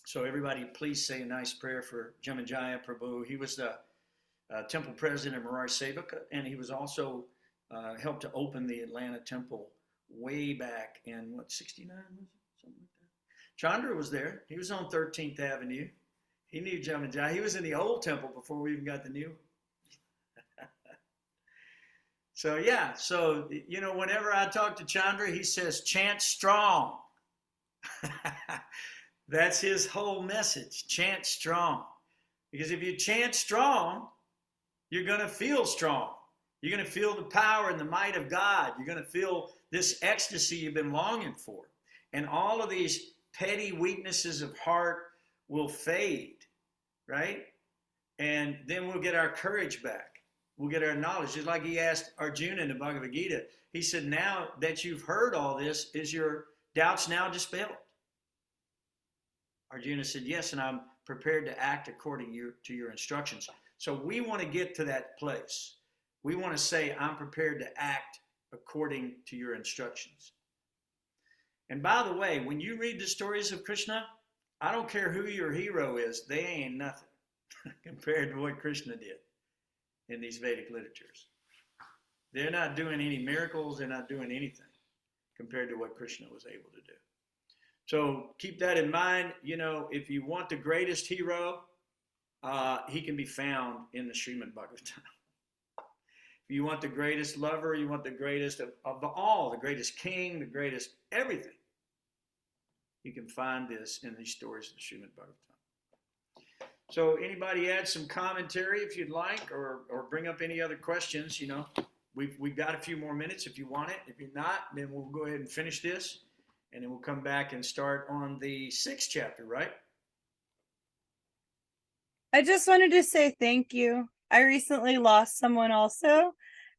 So everybody, please say a nice prayer for Janamajaya Prabhu. He was the temple president of Murari Sevaka, and he was also helped to open the Atlanta temple way back in, 69 was it? Something like that. Chandra was there. He was on 13th Avenue. He knew Janamajaya. He was in the old temple before we even got the new. So yeah, whenever I talk to Chandra, he says, chant strong. That's his whole message, chant strong. Because if you chant strong, you're going to feel strong. You're going to feel the power and the might of God. You're going to feel this ecstasy you've been longing for. And all of these petty weaknesses of heart will fade, right? And then we'll get our courage back. We'll get our knowledge. Just like he asked Arjuna in the Bhagavad Gita, he said, now that you've heard all this, is your doubts now dispelled? Arjuna said, yes, and I'm prepared to act according to your instructions. So we want to get to that place. We want to say, I'm prepared to act according to your instructions. And by the way, when you read the stories of Krishna, I don't care who your hero is, they ain't nothing compared to what Krishna did in these Vedic literatures. They're not doing any miracles, they're not doing anything compared to what Krishna was able to do. So keep that in mind. If you want the greatest hero, he can be found in the Srimad Bhagavatam. If you want the greatest lover, you want the greatest of all, the greatest king, the greatest everything, you can find this in these stories of the Srimad Bhagavatam. So anybody add some commentary if you'd like, or bring up any other questions, We've got a few more minutes if you want it. If you're not, then we'll go ahead and finish this, and then we'll come back and start on the 6th chapter, right? I just wanted to say thank you. I recently lost someone also,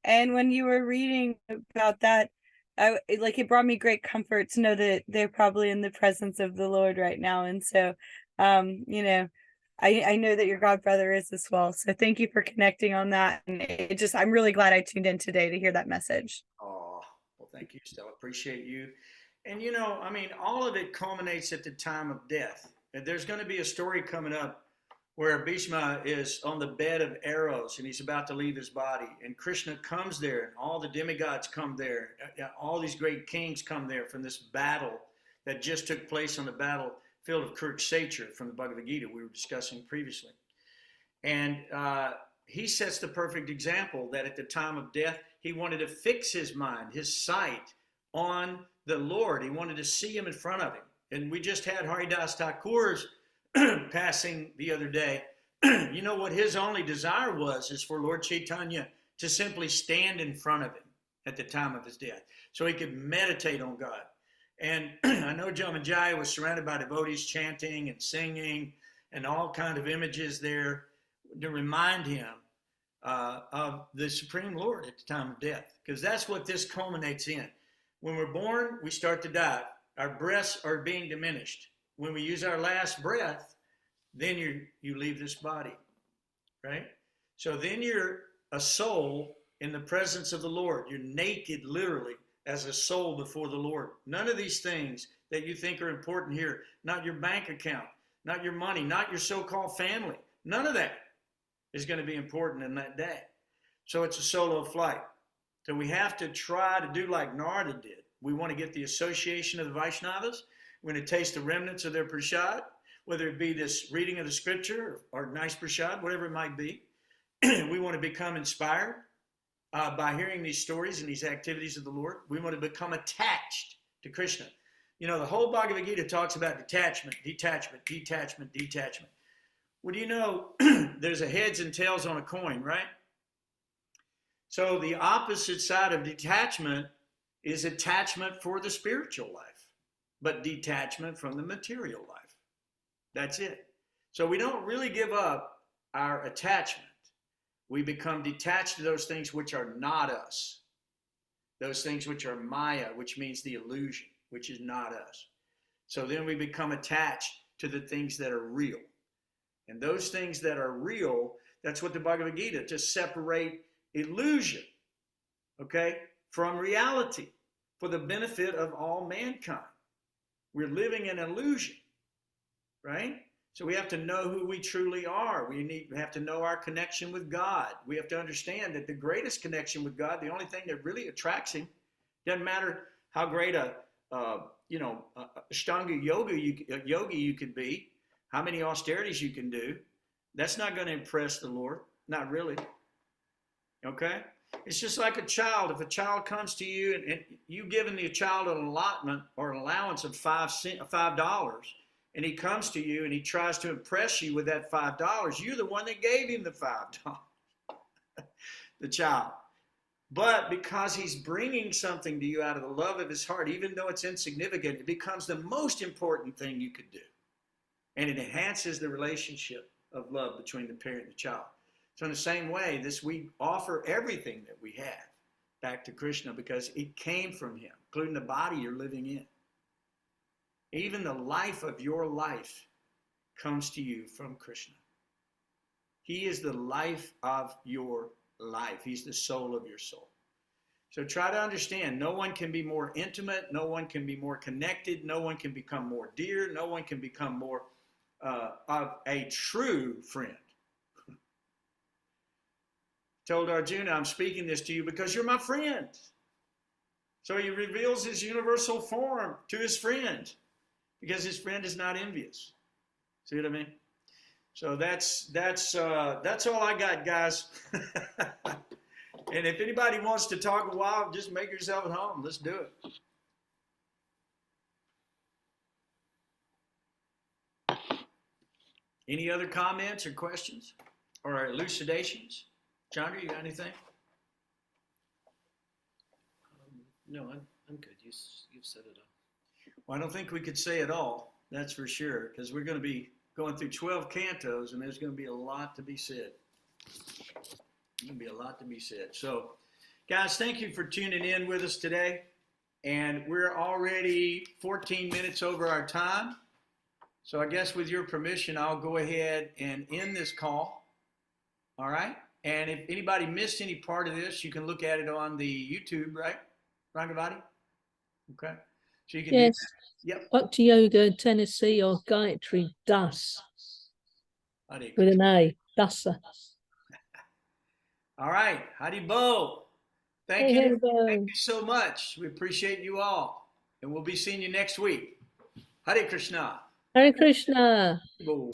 and when you were reading about that, it brought me great comfort to know that they're probably in the presence of the Lord right now. And so, I know that your god brother is as well. So thank you for connecting on that. And I'm really glad I tuned in today to hear that message. Oh, well, thank you, Stella. Appreciate you. And all of it culminates at the time of death. And there's going to be a story coming up where Bhishma is on the bed of arrows and he's about to leave his body. And Krishna comes there, and all the demigods come there. All these great kings come there from this battle that just took place on the battlefield of Kurukshetra from the Bhagavad Gita we were discussing previously. And he sets the perfect example that at the time of death, he wanted to fix his mind, his sight on the Lord. He wanted to see him in front of him. And we just had Haridas Thakur's passing the other day. What his only desire is for Lord Chaitanya to simply stand in front of him at the time of his death so he could meditate on God. And I know Janamajaya was surrounded by devotees chanting and singing and all kind of images there to remind him of the Supreme Lord at the time of death, because that's what this culminates in. When we're born, we start to die. Our breaths are being diminished. When we use our last breath, then you leave this body, right? So then you're a soul in the presence of the Lord. You're naked, literally, as a soul before the Lord. None of these things that you think are important here, not your bank account, not your money, not your so-called family, none of that is going to be important in that day. So it's a solo flight. So we have to try to do like Narada did. We want to get the association of the Vaishnavas. We're going to taste the remnants of their prasad, whether it be this reading of the scripture or nice prasad, whatever it might be. We want to become inspired by hearing these stories and these activities of the Lord. We want to become attached to Krishna. You know, the whole Bhagavad Gita talks about detachment, detachment, detachment, detachment. Well, do you know there's a heads and tails on a coin, right? So the opposite side of detachment is attachment for the spiritual life, but detachment from the material life. That's it. So we don't really give up our attachment. We become detached to those things which are not us. Those things which are Maya, which means the illusion, which is not us. So then we become attached to the things that are real. And those things that are real, that's what the Bhagavad Gita, to separate illusion, okay, from reality for the benefit of all mankind. We're living in illusion, right? So we have to know who we truly are. We have to know our connection with God. We have to understand that the greatest connection with God, the only thing that really attracts him, doesn't matter how great a Ashtanga yogi you could be, how many austerities you can do. That's not going to impress the Lord. Not really. Okay? It's just like a child. If a child comes to you and you've given the child an allotment or an allowance of $5, and he comes to you and he tries to impress you with that $5, you're the one that gave him the $5, the child. But because he's bringing something to you out of the love of his heart, even though it's insignificant, it becomes the most important thing you could do. And it enhances the relationship of love between the parent and the child. So in the same way, we offer everything that we have back to Krishna because it came from him, including the body you're living in. Even the life of your life comes to you from Krishna. He is the life of your life. He's the soul of your soul. So try to understand, no one can be more intimate, no one can be more connected, no one can become more dear, no one can become more of a true friend. Told Arjuna, I'm speaking this to you because you're my friend. So he reveals his universal form to his friend because his friend is not envious. See what I mean? So that's all I got, guys. And if anybody wants to talk a while, just make yourself at home. Let's do it. Any other comments or questions or elucidations? Chandra, you got anything? No, I'm good. You've said it all. Well, I don't think we could say it all. That's for sure, because we're going to be going through 12 cantos, and there's going to be a lot to be said. There's going to be a lot to be said. So, guys, thank you for tuning in with us today. And we're already 14 minutes over our time. So I guess with your permission, I'll go ahead and end this call. All right? And if anybody missed any part of this, you can look at it on the YouTube, right? Rangavati? Okay. So you can Yes. do that. Yep. Bhakti Yoga, Tennessee, or Gayatri Dasa with an A. Dasa. All right. Haribo. Thank Hey, you. Haribo. Thank you so much. We appreciate you all. And we'll be seeing you next week. Hare Krishna. Hare Krishna. Haribo.